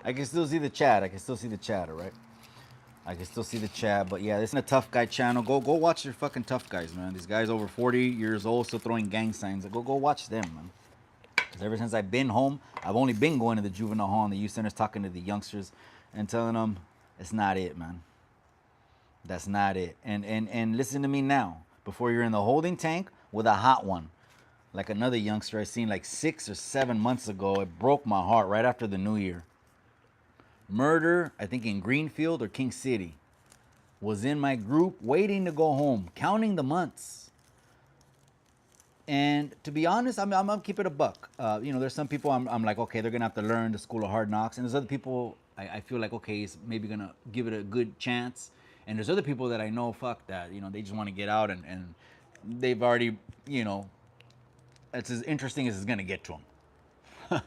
[SPEAKER 1] I can still see the chat. I can still see the chat, all right? I can still see the chat, but yeah, this is a tough guy channel. Go watch your fucking tough guys, man. These guys over 40 years old still throwing gang signs. Go watch them, man. Because ever since I've been home, I've only been going to the juvenile hall and the youth centers, talking to the youngsters and telling them it's not it, man. That's not it. And listen to me now. Before you're in the holding tank with a hot one, like another youngster I seen like 6 or 7 months ago, it broke my heart right after the new year. Murder, I think in Greenfield or King City, was in my group waiting to go home, counting the months. And to be honest, I'm gonna keep it a buck. There's some people I'm like, okay, they're gonna have to learn the school of hard knocks, and there's other people I feel like, okay, it's maybe gonna give it a good chance. And there's other people that I know, fuck that, they just want to get out, and they've already, it's as interesting as it's gonna get to them.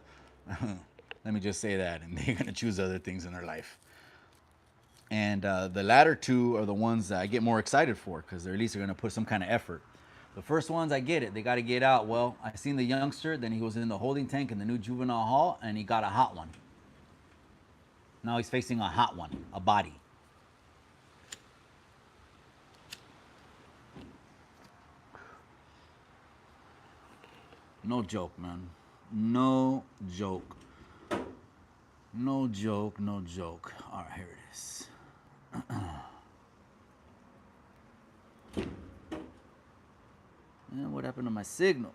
[SPEAKER 1] Let me just say that, and they're gonna choose other things in their life. And the latter two are the ones that I get more excited for, because they're at least gonna put some kind of effort. The first ones, I get it. They got to get out. Well, I seen the youngster. Then he was in the holding tank in the new juvenile hall, and he got a hot one. Now he's facing a hot one, a body. No joke, man. No joke. No joke, no joke. All right, here it is. Man, what happened to my signal?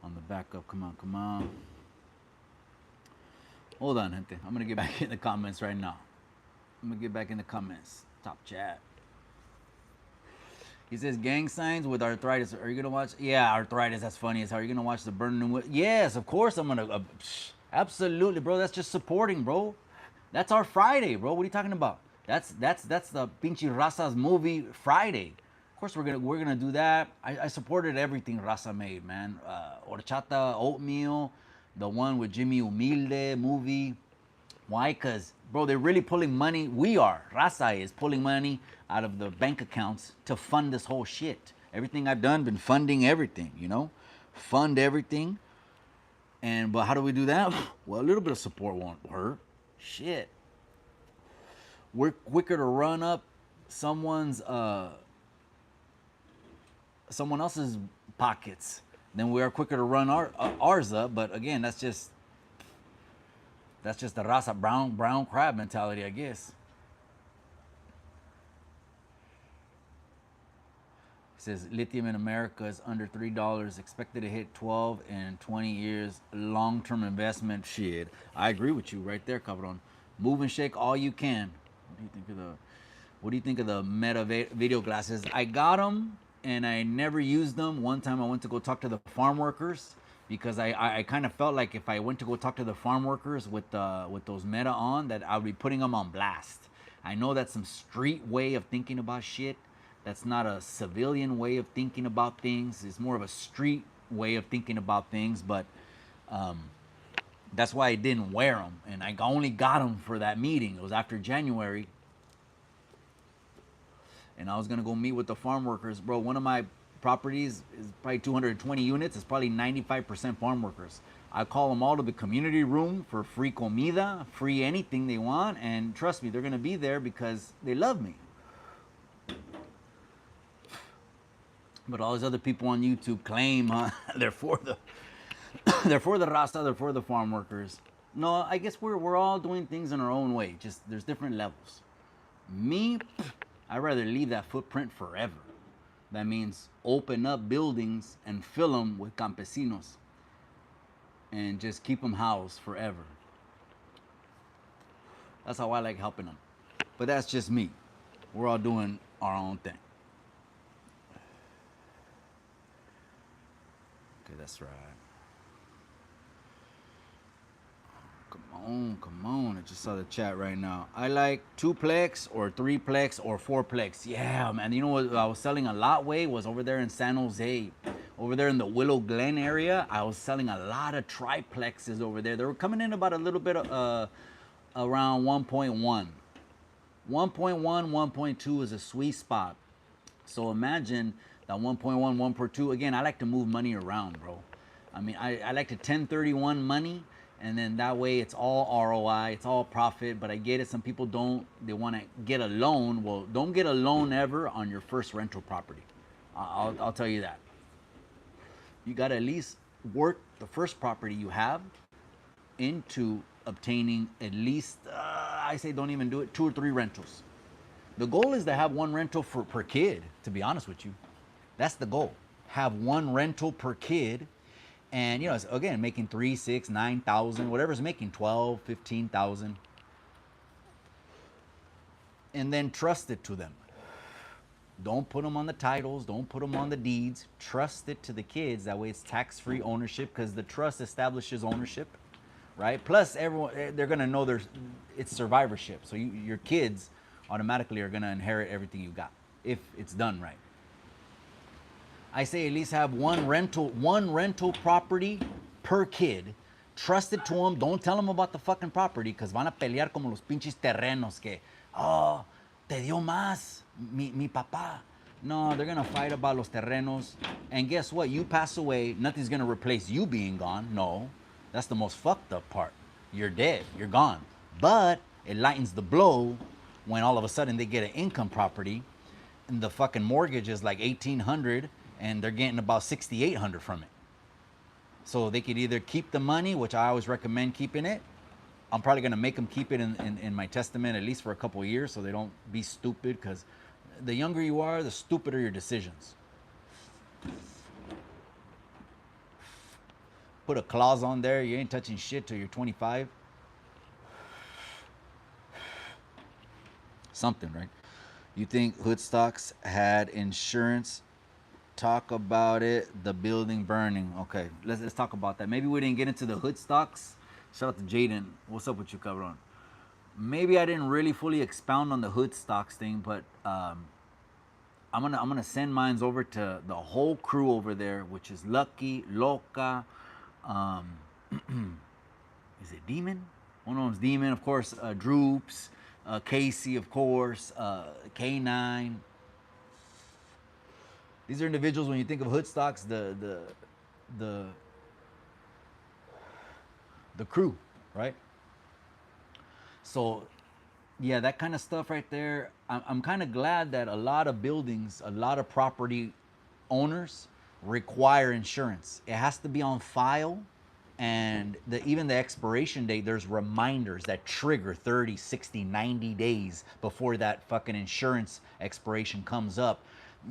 [SPEAKER 1] On the backup, come on. Hold on, gente. I'm gonna get back in the comments right now. Top chat. He says gang signs with arthritis. Are you gonna watch? Yeah, arthritis. That's funny as how. Are you gonna watch the Burn New? Yes, of course I'm gonna. Absolutely, bro. That's just supporting, bro. That's our Friday, bro. What are you talking about? That's the Pinche Raza's movie Friday. Of course we're gonna do that. I supported everything Raza made, man. Horchata, oatmeal, the one with Jimmy Humilde movie. Why? Cause bro, they're really pulling money. Raza is pulling money out of the bank accounts to fund this whole shit. Everything I've done, been funding everything. Fund everything. But how do we do that? Well, a little bit of support won't hurt. Shit. We're quicker to run up someone else's pockets than we are quicker to run ours up. But again, that's just the Raza brown crab mentality, I guess. It says lithium in America is under $3, expected to hit 12 in 20 years. Long-term investment. Shit, I agree with you right there, cabron. Move and shake all you can. What do you think of the Meta video glasses? I got them and I never used them. One time I went to go talk to the farm workers, because I kind of felt like if I went to go talk to the farm workers with those Meta on, that I would be putting them on blast. I know that's some street way of thinking about shit. That's not a civilian way of thinking about things. It's more of a street way of thinking about things. But that's why I didn't wear them, and I only got them for that meeting. It was after January. and I was gonna go meet with the farm workers, bro. One of my properties is probably 220 units. It's probably 95% farm workers. I call them all to the community room for free comida, free anything they want, and trust me, they're gonna be there because they love me. But all these other people on YouTube claim they're for the they're for the Rasta, they're for the farm workers. No, I guess we're all doing things in our own way. Just there's different levels. Me, I'd rather leave that footprint forever. That means open up buildings and fill them with campesinos and just keep them housed forever. That's how I like helping them. But that's just me. We're all doing our own thing. Okay, that's right. Come on. I just saw the chat right now. I like 2-plex or 3-plex or 4-plex. Yeah, man. You know what I was selling a lot way was over there in San Jose. Over there in the Willow Glen area, I was selling a lot of triplexes over there. They were coming in about a little bit around 1.1. 1.1, 1.2 is a sweet spot. So imagine that 1.1, 1.2. Again, I like to move money around, bro. I mean, I like to 1031 money, and then that way it's all ROI, it's all profit. But I get it. Some people don't. They want to get a loan. Well, don't get a loan ever on your first rental property. I'll tell you that. You got to at least work the first property you have into obtaining at least, I say don't even do it, 2 or 3 rentals. The goal is to have 1 rental per kid, to be honest with you. That's the goal. Have 1 rental per kid. And, you know, again, making 3, 6, 9,000, whatever's making 12, 15,000. And then trust it to them. Don't put them on the titles. Don't put them on the deeds. Trust it to the kids. That way it's tax-free ownership, because the trust establishes ownership, right? Plus, everyone, they're going to know it's survivorship. So your kids automatically are going to inherit everything you got if it's done right. I say at least have one rental property per kid. Trust it to them. Don't tell them about the fucking property, because van a pelear como los pinches terrenos que, oh, te dio más mi papá. No, they're gonna fight about los terrenos. And guess what? You pass away, nothing's gonna replace you being gone. No, that's the most fucked up part. You're dead, you're gone. But it lightens the blow when all of a sudden they get an income property and the fucking mortgage is like $1,800 and they're getting about $6,800 from it. So they could either keep the money, which I always recommend keeping it. I'm probably gonna make them keep it in my testament at least for a couple of years, so they don't be stupid, because the younger you are, the stupider your decisions. Put a clause on there, you ain't touching shit till you're 25. Something, right? You think Hoodstocks had insurance? Talk about it. The building burning. Okay, let's talk about that. Maybe we didn't get into the Hoodstocks. Shout out to Jaden. What's up with you, cabron? Maybe I didn't really fully expound on the Hoodstocks thing, but I'm gonna send mines over to the whole crew over there, which is Lucky, Loca, is it Demon? One of them's Demon, of course. Droops, Casey, of course, K9. These are individuals, when you think of Hoodstocks, the crew, right? So yeah, that kind of stuff right there. I'm kind of glad that a lot of buildings, a lot of property owners require insurance. It has to be on file, and even the expiration date, there's reminders that trigger 30, 60, 90 days before that fucking insurance expiration comes up.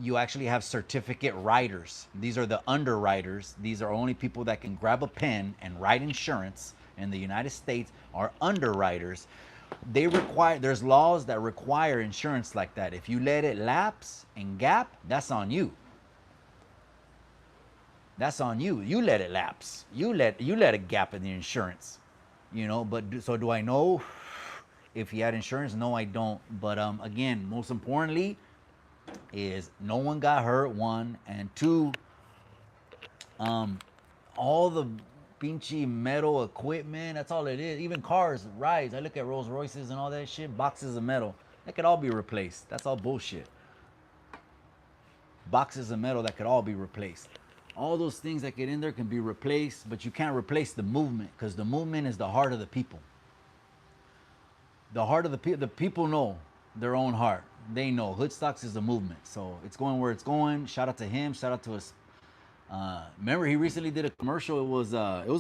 [SPEAKER 1] You actually have certificate writers. These are the underwriters. These are only people that can grab a pen and write insurance in the United States, are underwriters. There's laws that require insurance like that. If you let it lapse and gap, that's on you. That's on you. You let it lapse. You let a gap in the insurance. You know, but so do I know if he had insurance? No, I don't. But again, most importantly, is no one got hurt, 1, and 2, all the pinchy metal equipment, that's all it is. Even cars, rides, I look at Rolls Royces and all that shit, boxes of metal, that could all be replaced. That's all bullshit. boxes of metal that could all be replaced. All those things that get in there can be replaced, but you can't replace the movement because the movement is the heart of the people. The heart of the people know their own heart. They know Hoodstocks is a movement, so it's going where it's going. Shout out to him. Shout out to us. Remember, he recently did a commercial. It was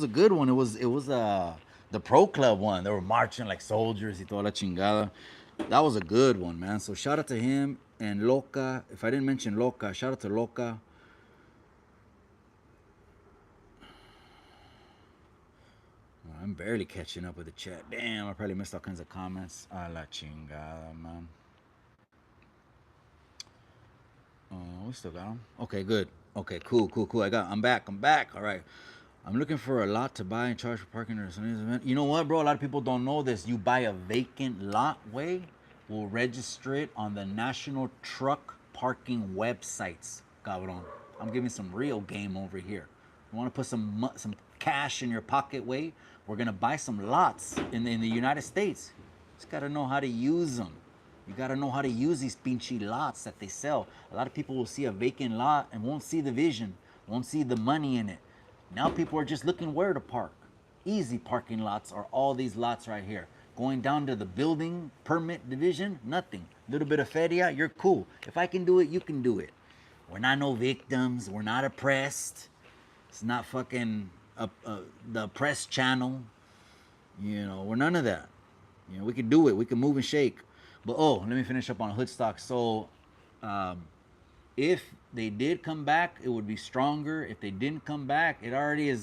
[SPEAKER 1] a good one. It was the Pro Club one. They were marching like soldiers. Y toda la chingada. That was a good one, man. So shout out to him and Loca. If I didn't mention Loca, shout out to Loca. I'm barely catching up with the chat. Damn, I probably missed all kinds of comments. A la chingada, man. We still got them. Okay, good. Okay, cool. I'm back. All right. I'm looking for a lot to buy and charge for parking or something. You know what, bro? A lot of people don't know this. You buy a vacant lot way, we'll register it on the National Truck Parking websites. Cabron. I'm giving some real game over here. You want to put some cash in your pocket way? We're gonna buy some lots in the United States. Just gotta know how to use them. You gotta know how to use these pinchy lots that they sell. A lot of people will see a vacant lot and won't see the vision, won't see the money in it. Now people are just looking where to park. Easy parking lots are all these lots right here. Going down to the building permit division, nothing. Little bit of feria, you're cool. If I can do it, you can do it. We're not no victims. We're not oppressed. It's not fucking the oppressed channel. You know, we're none of that. You know, we can do it. We can move and shake. But let me finish up on Hoodstock. So, if they did come back, it would be stronger. If they didn't come back, it already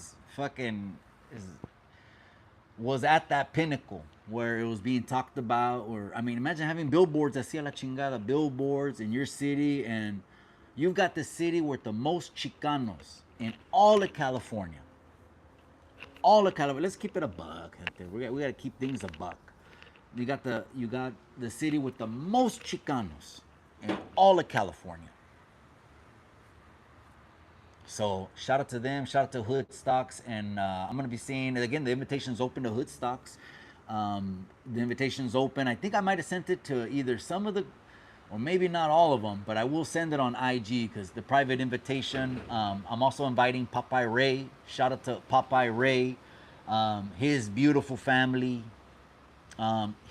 [SPEAKER 1] was at that pinnacle where it was being talked about. Or I mean, imagine having billboards. Así a la chingada, billboards in your city, and you've got the city with the most Chicanos in all of California. All of California. Let's keep it a buck. We got to keep things a buck. You got the city with the most Chicanos in all of California. So shout out to them. Shout out to Hoodstocks, and I'm gonna be seeing again. The invitation's open to Hoodstocks. The invitation's open. I think I might have sent it to either some of the, or maybe not all of them, but I will send it on IG because the private invitation. I'm also inviting Popeye Ray. Shout out to Popeye Ray, his beautiful family.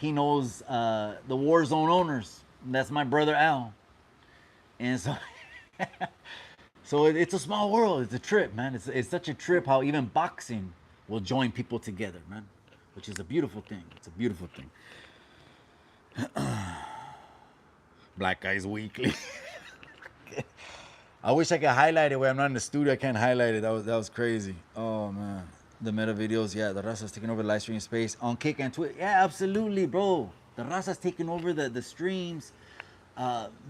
[SPEAKER 1] He knows the Warzone owners. That's my brother Al, and so so it's a small world. It's a trip, man. It's such a trip how even boxing will join people together, man, which is a beautiful thing. It's a beautiful thing. Black Guys Weekly. I wish I could highlight it when I'm not in the studio. I can't highlight it. That was crazy. Oh man. The meta videos, yeah, the Raza's taking over the live streaming space on Kick and Twitch. Yeah, absolutely, bro. The Raza's taking over the streams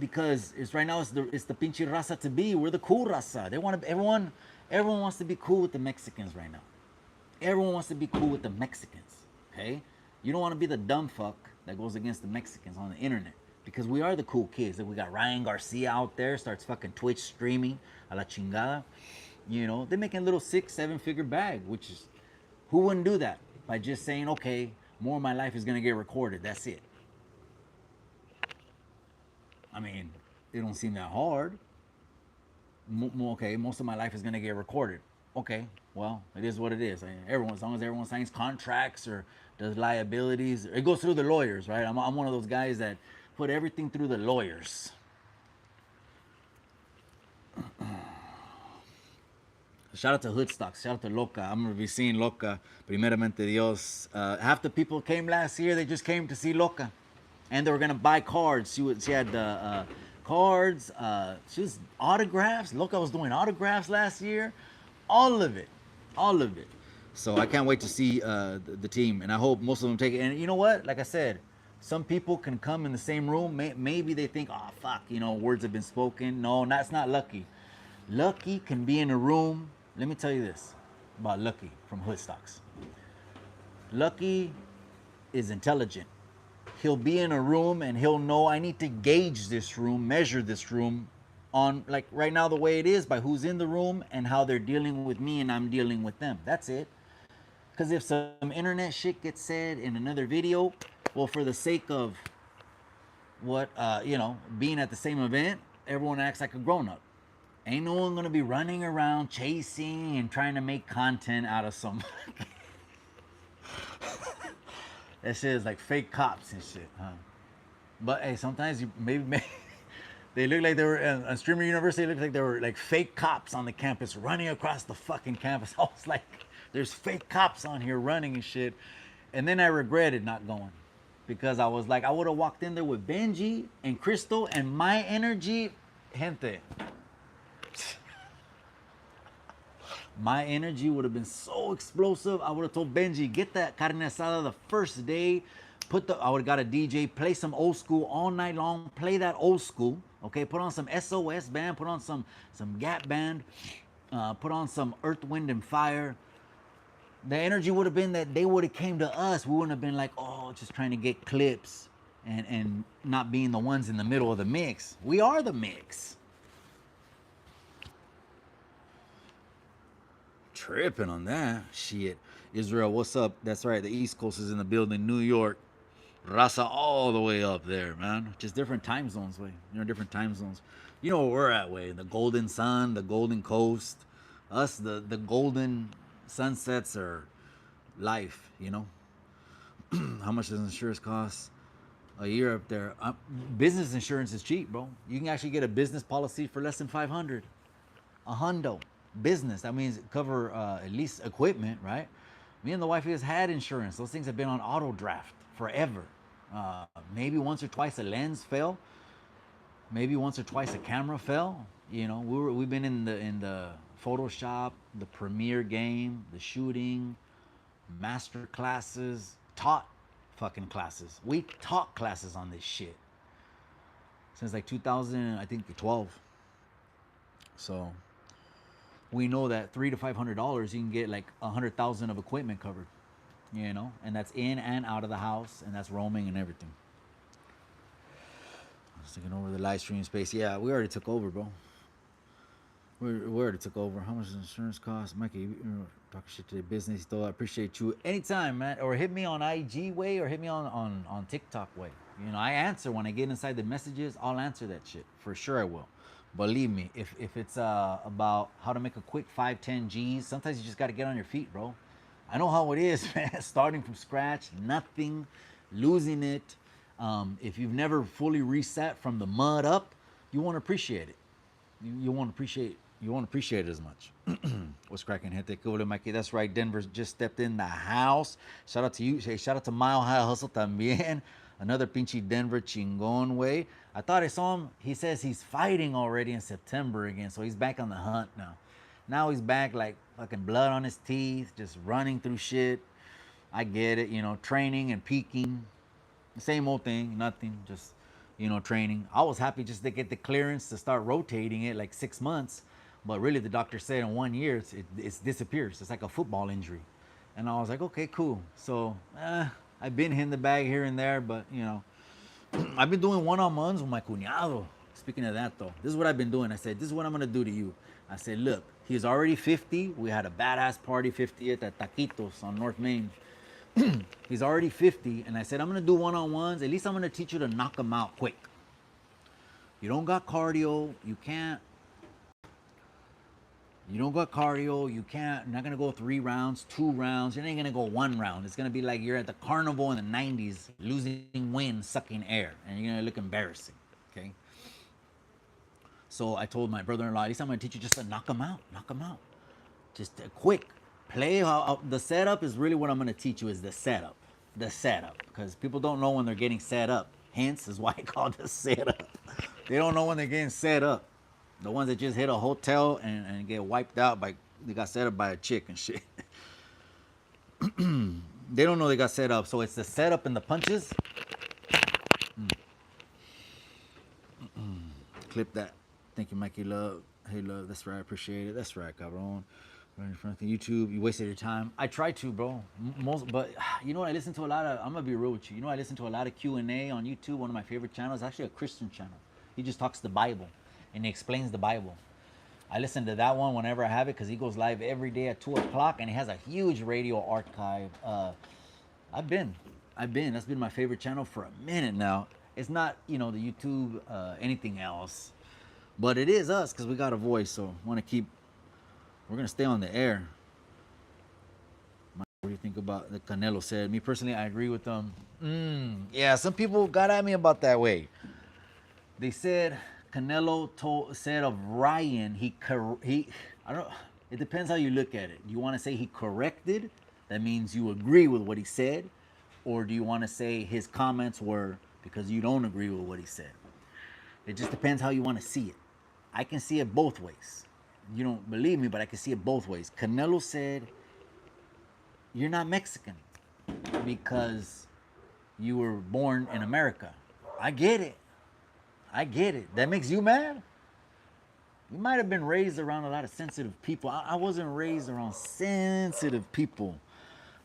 [SPEAKER 1] because it's right now it's the pinche Raza to be. We're the cool Raza. They want to everyone wants to be cool with the Mexicans right now. Everyone wants to be cool with the Mexicans. Okay, you don't want to be the dumb fuck that goes against the Mexicans on the internet because we are the cool kids. We got Ryan Garcia out there starts fucking Twitch streaming a la chingada. You know, they're making a little 6-7 figure bag, which is, who wouldn't do that by just saying, okay, more of my life is going to get recorded. That's it. I mean, it don't seem that hard. Okay, most of my life is going to get recorded. Okay, well, it is what it is. As long as everyone signs contracts or does liabilities, it goes through the lawyers, right? I'm one of those guys that put everything through the lawyers. Shout out to Hoodstocks. Shout out to Loca. I'm going to be seeing Loca. Primeramente Dios. Half the people came last year. They just came to see Loca. And they were going to buy cards. She had cards. She was autographs. Loca was doing autographs last year. All of it. All of it. So I can't wait to see the team. And I hope most of them take it. And you know what? Like I said, some people can come in the same room. Maybe they think, oh, fuck, you know, words have been spoken. No, that's not Lucky. Lucky can be in a room. Let me tell you this about Lucky from Hoodstocks. Lucky is intelligent. He'll be in a room and he'll know I need to gauge this room, measure this room on, like right now the way it is, by who's in the room and how they're dealing with me and I'm dealing with them. That's it. Because if some internet shit gets said in another video, well, for the sake of what, being at the same event, everyone acts like a grown-up. Ain't no one gonna be running around chasing and trying to make content out of some. That shit is like fake cops and shit, huh? But hey, sometimes you maybe they look like they were on Streamer University. It looked like they were like fake cops on the campus running across the fucking campus. I was like, there's fake cops on here running and shit. And then I regretted not going because I was like, I would have walked in there with Benji and Crystal and my energy, gente. My energy would have been so explosive. I would have told Benji, get that carne asada the first day. I would have got a DJ, play some old school all night long, play that old school. Okay, put on some SOS band, put on some Gap band, put on some Earth, Wind, and Fire. The energy would have been that they would have came to us. We wouldn't have been like, oh, just trying to get clips and not being the ones in the middle of the mix. We are the mix. Tripping on that shit. Israel, what's up? That's right. The East Coast is in the building. New York, Raza, all the way up there, man. Just different time zones, way. Different time zones. You know where we're at, way. The Golden Sun, the Golden Coast. Us, the golden sunsets are life. How much does insurance cost a year up there? Business insurance is cheap, bro. You can actually get a business policy for less than 500. A hundo. Business. That means cover at least equipment, right? Me and the wife has had insurance. Those things have been on auto draft forever. Maybe once or twice a lens fell. Maybe once or twice a camera fell. We've been in the Photoshop, the Premiere game, the shooting, master classes, taught fucking classes. We taught classes on this shit since like 2000, I think 12. So we know that $300 to $500 you can get like 100,000 of equipment covered, and that's in and out of the house, and that's roaming and everything. I was taking over the live stream space. Yeah, we already took over, bro. We already took over. How much does insurance cost, Mikey? You talking shit to the business, though. I appreciate you anytime, man. Or hit me on IG way, or hit me on TikTok way. I answer when I get inside the messages. I'll answer that shit for sure. I will. Believe me, if it's about how to make a quick 5-10 G's, sometimes you just got to get on your feet, bro. I know how it is, man. Starting from scratch, nothing, losing it. If you've never fully reset from the mud up, you won't appreciate it. You won't appreciate it as much. What's cracking, gente? Cool, Mikey. That's right. Denver just stepped in the house. Shout out to you. Hey, shout out to Mile High Hustle también. Another pinche Denver chingon way. I thought I saw him. He says he's fighting already in September again, so he's back on the hunt now. Now he's back like fucking blood on his teeth, just running through shit. I get it, training and peaking. Same old thing, nothing, just, training. I was happy just to get the clearance to start rotating it like 6 months, but really the doctor said in 1 year it disappears. It's like a football injury. And I was like, okay, cool. So, I've been hitting the bag here and there, but, I've been doing one-on-ones with my cuñado. Speaking of that, though, this is what I've been doing. I said, this is what I'm going to do to you. I said, look, he's already 50. We had a badass party, 50th at Taquitos on North Main. He's already 50. And I said, I'm going to do one-on-ones. At least I'm going to teach you to knock him out quick. You don't got cardio. You can't. You don't got cardio. You can't. You're not going to go 3 rounds, 2 rounds. You're not going to go 1 round. It's going to be like you're at the carnival in the 90s, losing wind, sucking air. And you're going to look embarrassing. Okay? So I told my brother-in-law, at least I'm going to teach you just to knock him out. Knock him out. Just quick. Play how the setup is really what I'm going to teach you is the setup. The setup. Because people don't know when they're getting set up. Hence is why I call it the setup. They don't know when they're getting set up. The ones that just hit a hotel and get wiped out they got set up by a chick and shit. They don't know they got set up. So it's the setup and the punches. Clip that. Thank you, Mikey Love. Hey, Love. That's right. I appreciate it. That's right, cabrón. Right in front of YouTube. You wasted your time. I try to, bro. But you know what? I listen to a lot of. I'm gonna be real with you. I listen to a lot of Q&A on YouTube. One of my favorite channels. Actually, a Christian channel. He just talks the Bible. And he explains the Bible. I listen to that one whenever I have it because he goes live every day at 2 o'clock and he has a huge radio archive. I've been. That's been my favorite channel for a minute now. It's not, the YouTube, anything else. But it is us because we got a voice, so want to keep. We're gonna stay on the air. What do you think about the Canelo said? Me personally, I agree with them. Yeah, some people got at me about that way. They said Canelo said of Ryan he I don't. It depends how you look at it. Do you want to say he corrected? That means you agree with what he said, or do you want to say his comments were because you don't agree with what he said? It just depends how you want to see it. I can see it both ways. You don't believe me, but I can see it both ways. Canelo said, "You're not Mexican because you were born in America." I get it. I get it. That makes you mad? You might have been raised around a lot of sensitive people. I wasn't raised around sensitive people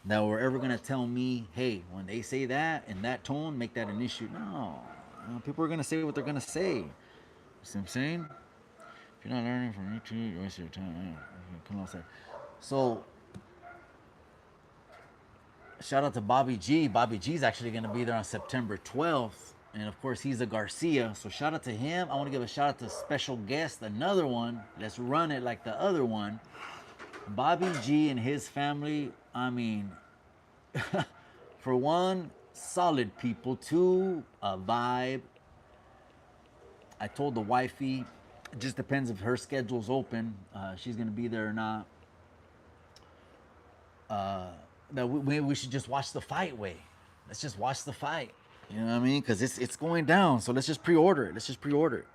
[SPEAKER 1] that were ever going to tell me, hey, when they say that in that tone, make that an issue. No. People are going to say what they're going to say. You see what I'm saying? If you're not learning from YouTube, you waste your time. Come on, sir. So, shout out to Bobby G. Bobby G's actually going to be there on September 12th. And of course, he's a Garcia. So shout out to him. I want to give a shout out to special guest, another one. Let's run it like the other one. Bobby G and his family, I mean, for one, solid people. Two, a vibe. I told the wifey, it just depends if her schedule's open. She's going to be there or not. That we should just watch the fight way. Let's just watch the fight. You know what I mean? Because it's going down. So let's just pre-order it. Let's just pre-order it.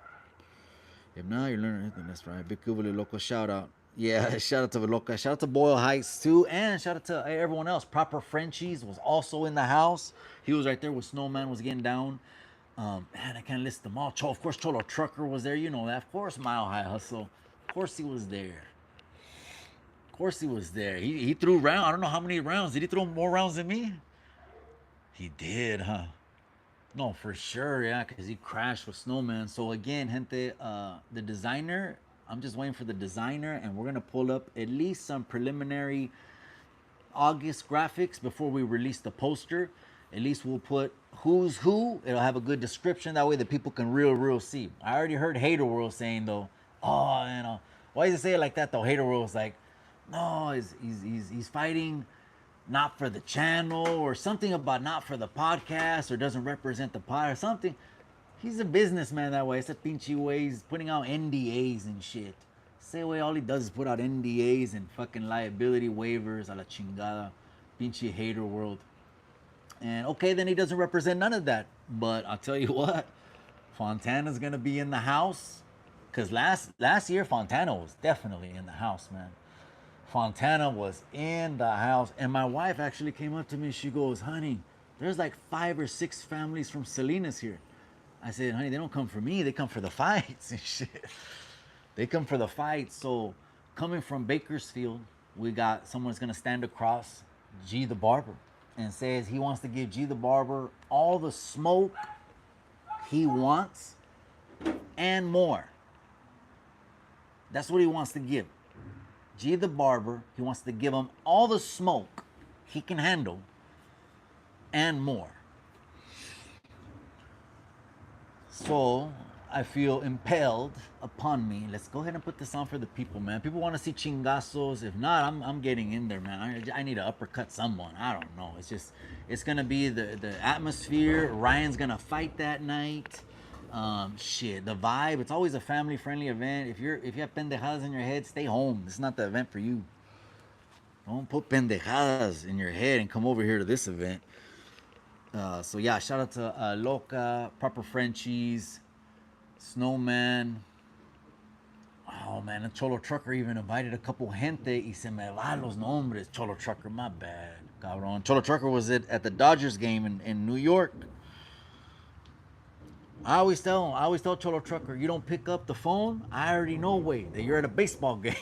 [SPEAKER 1] If not, you're learning anything. That's right. Big Cubole Loco shout out. Yeah, shout out to Veloca. Shout out to Boyle Heights too. And shout out to everyone else. Proper Frenchies was also in the house. He was right there with Snowman was getting down. Man, I can't list them all. Of course, Cholo Trucker was there. You know that. Of course, Mile High Hustle. Of course, he was there. Of course, he was there. He threw rounds. I don't know how many rounds. Did he throw more rounds than me? He did, huh? No, for sure, yeah, because he crashed with Snowman. So again, gente, the designer, I'm just waiting for the designer, and we're gonna pull up at least some preliminary August graphics before we release the poster. At least we'll put who's who. It'll have a good description that way that people can real see. I already heard Hater World saying though, oh, you know, why does it say it like that though? Hater World's like, no, he's fighting not for the channel or something about not for the podcast or doesn't represent the pod or something. He's a businessman that way. It's a pinchy way. He's putting out NDAs and shit. Say way all he does is put out NDAs and fucking liability waivers a la chingada. Pinchy Hater World. And okay, then he doesn't represent none of that. But I'll tell you what, Fontana's gonna be in the house. Cause last year Fontana was definitely in the house, man. Fontana was in the house, and my wife actually came up to me. She goes, honey, there's like 5 or 6 families from Salinas here. I said, honey, they don't come for me. They come for the fights and shit. They come for the fights. So coming from Bakersfield, we got someone's going to stand across, G the Barber, and says he wants to give G the Barber all the smoke he wants and more. That's what he wants to give. G the Barber, he wants to give him all the smoke he can handle and more. So I feel impelled upon me. Let's go ahead and put this on for the people, man. People want to see chingazos. If not, I'm getting in there, man. I need to uppercut someone. I don't know. It's gonna be the atmosphere. Ryan's gonna fight that night. Shit, the vibe. It's always a family-friendly event. If you have pendejadas in your head, stay home. This is not the event for you. Don't put pendejadas in your head and come over here to this event. So yeah, shout out to Loca, Proper Frenchies, Snowman. Oh man, the Cholo Trucker even invited a couple gente y se me va los nombres. Cholo Trucker, my bad, cabrón. Cholo Trucker was at the Dodgers game in New York. I always tell Cholo Trucker, you don't pick up the phone, I already know way that you're at a baseball game.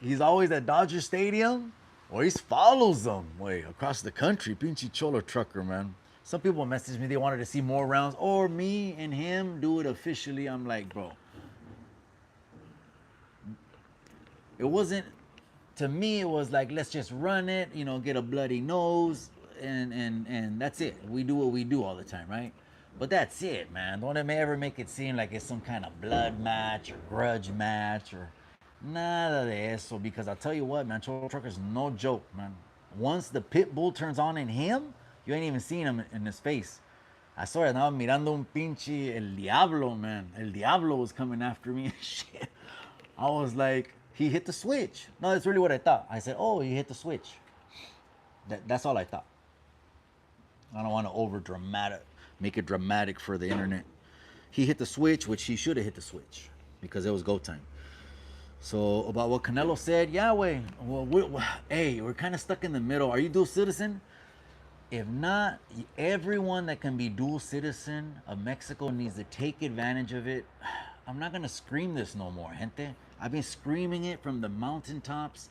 [SPEAKER 1] He's always at Dodger Stadium, or he follows them way across the country. Pinchy Cholo Trucker, man. Some people messaged me, they wanted to see more rounds, or me and him do it officially. I'm like, bro, it wasn't, to me, it was like, let's just run it, get a bloody nose, and that's it. We do what we do all the time, right? But that's it, man. Don't ever make it seem like it's some kind of blood match or grudge match or nada de eso. Because I'll tell you what, man, Cholo Trucker's no joke, man. Once the pit bull turns on in him, you ain't even seen him in his face. I saw it. Now mirando un pinche el diablo, man. El diablo was coming after me and shit. I was like, he hit the switch. No, that's really what I thought. I said, oh, he hit the switch. That's all I thought. I don't want to over dramatic, make it dramatic for the internet. He hit the switch, which he should have hit the switch because it was go time. So about what Canelo said, yeah, way. Well, hey, we're kind of stuck in the middle. Are you dual citizen? If not, everyone that can be dual citizen of Mexico needs to take advantage of it. I'm not gonna scream this no more, gente. I've been screaming it from the mountaintops.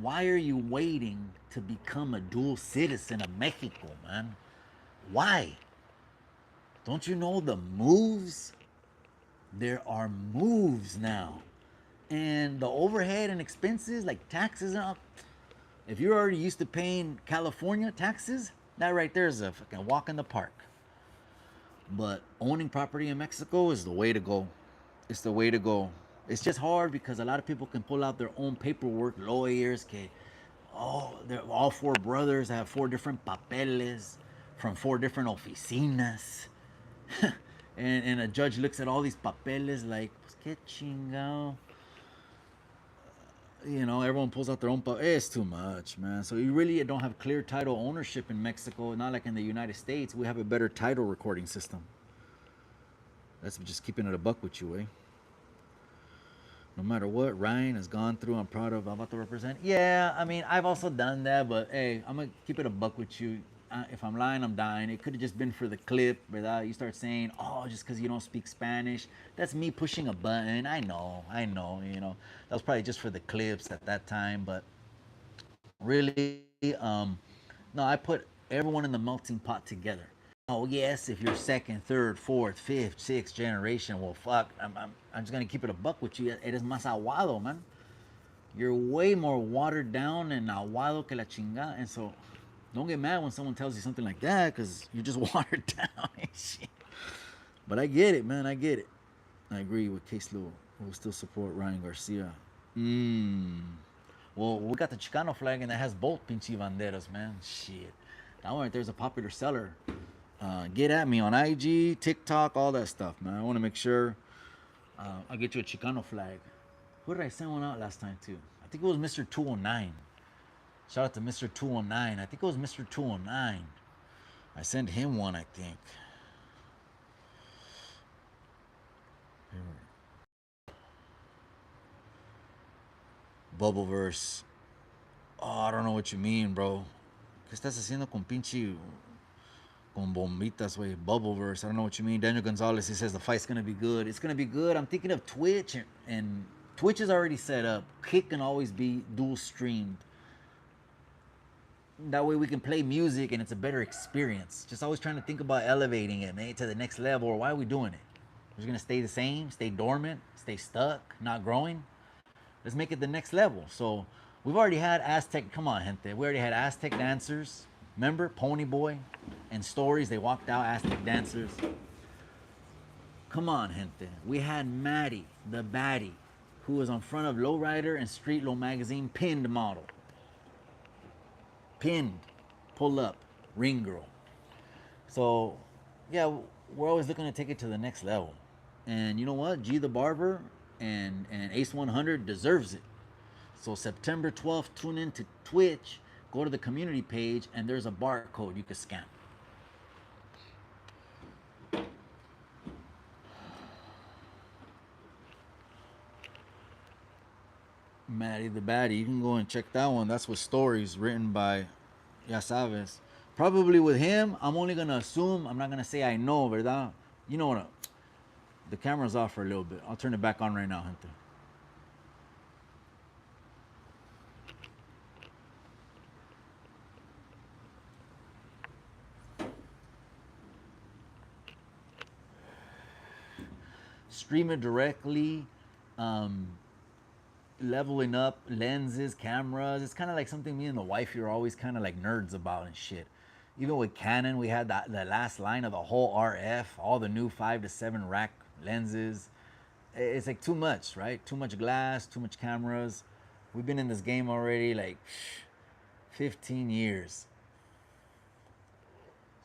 [SPEAKER 1] Why are you waiting to become a dual citizen of Mexico, man? Why? Don't you know the moves? There are moves now. And the overhead and expenses, like taxes, if you're already used to paying California taxes, that right there is a fucking walk in the park. But owning property in Mexico is the way to go. It's the way to go. It's just hard because a lot of people can pull out their own paperwork, lawyers, they're all four brothers have four different papeles from four different oficinas. and a judge looks at all these papeles like, pues qué chingado. You know, everyone pulls out their own. It's too much, man. So you really don't have clear title ownership in Mexico. Not like in the United States. We have a better title recording system. That's just keeping it a buck with you, eh? No matter what Ryan has gone through, I'm proud of. I'm about to represent. Yeah, I mean, I've also done that, but hey, I'm gonna keep it a buck with you. If I'm lying, I'm dying. It could have just been for the clip, without you start saying, "Oh, just because you don't speak Spanish." That's me pushing a button. I know. You know, that was probably just for the clips at that time, but really, no, I put everyone in the melting pot together. Oh yes, if you're second, third, fourth, fifth, sixth generation, well, fuck, I'm just gonna keep it a buck with you. Eres más aguado, man. You're way more watered down and aguado que la chingada. And so, don't get mad when someone tells you something like that, because you're just watered down and shit. But I get it, man. I get it. I agree with Case Lou. We'll still support Ryan Garcia. Well, we got the Chicano flag, and that has both pinche banderas, man. Shit. That one right there's a popular seller. Get at me on IG, TikTok, all that stuff, man. I want to make sure I get you a Chicano flag. Who did I send one out last time to? I think it was Mr. 209. Shout out to Mr. 209. I think it was Mr. 209. I sent him one, I think. Bubbleverse. Oh, I don't know what you mean, bro. ¿Qué estás haciendo con pinche con bombitas, way Bubbleverse? I don't know what you mean. Daniel Gonzalez, he says the fight's gonna be good. It's gonna be good. I'm thinking of Twitch, and Twitch is already set up. Kick can always be dual streamed. That way we can play music and it's a better experience. Just always trying to think about elevating it, man, to the next level. Or why are we doing it? We're just gonna stay the same, stay dormant, stay stuck, not growing. Let's make it the next level. So we've already had Aztec. Come on, gente. We already had Aztec dancers. Remember Pony Boy and stories? They walked out Aztec dancers. Come on, gente. We had Maddie, the baddie, who was on front of Lowrider and Street Low magazine, pinned model. Pinned, pull up, ring girl. So, yeah, we're always looking to take it to the next level. And you know what? G the Barber and Ace 100 deserves it. So September 12th, tune in to Twitch, go to the community page, and there's a barcode you can scan. Maddie the Baddie, you can go and check that one. That's with stories written by Ya Sabes. Probably with him, I'm only gonna assume, I'm not gonna say I know, ¿verdad? You know what? The camera's off for a little bit. I'll turn it back on right now, gente. Stream it directly, leveling up lenses, cameras. It's kind of like something me and the wife are always kind of like nerds about and shit. Even with Canon, we had the last line of the whole RF, all the new 5 to 7 rack lenses. It's like too much, right? Too much glass, too much cameras. We've been in this game already like 15 years.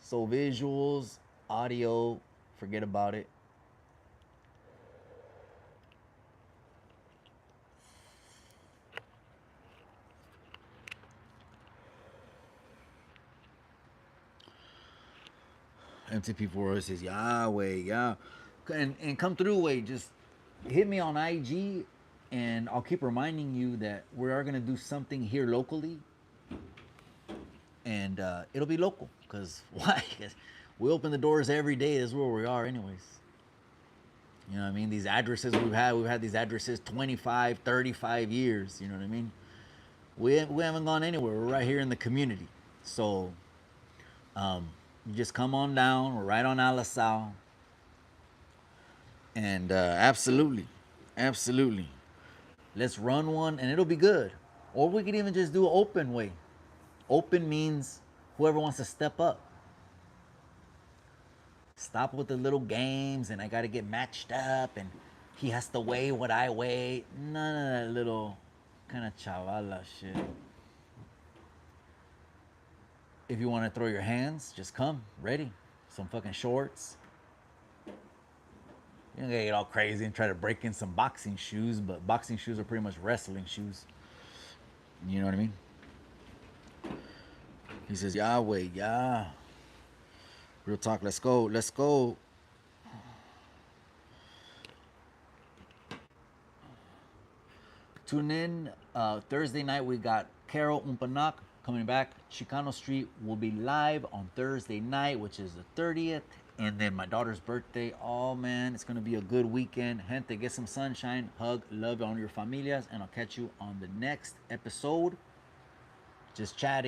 [SPEAKER 1] So visuals, audio, forget about it. MTP4 says Yahweh, yeah, and come through, way. Just hit me on IG, and I'll keep reminding you that we are gonna do something here locally, and it'll be local. Cause why? 'Cause we open the doors every day. That's where we are, anyways. You know what I mean? These addresses we've had these addresses 25, 35 years. You know what I mean? We haven't gone anywhere. We're right here in the community. So you just come on down. We're right on Alisal. And absolutely, absolutely. Let's run one and it'll be good. Or we could even just do an open way. Open means whoever wants to step up. Stop with the little games and I got to get matched up and he has to weigh what I weigh. None of that little kind of chavala shit. If you want to throw your hands, just come ready. Some fucking shorts. You don't gotta get all crazy and try to break in some boxing shoes, but boxing shoes are pretty much wrestling shoes. You know what I mean? He says, Yahweh, yeah. Real talk, let's go, let's go. Tune in. Thursday night, we got Carol Umpanak coming back. Chicano Street will be live on Thursday night, which is the 30th. And then my daughter's birthday. Oh, man, it's going to be a good weekend. Gente, get some sunshine. Hug, love on your familias. And I'll catch you on the next episode. Just chatting.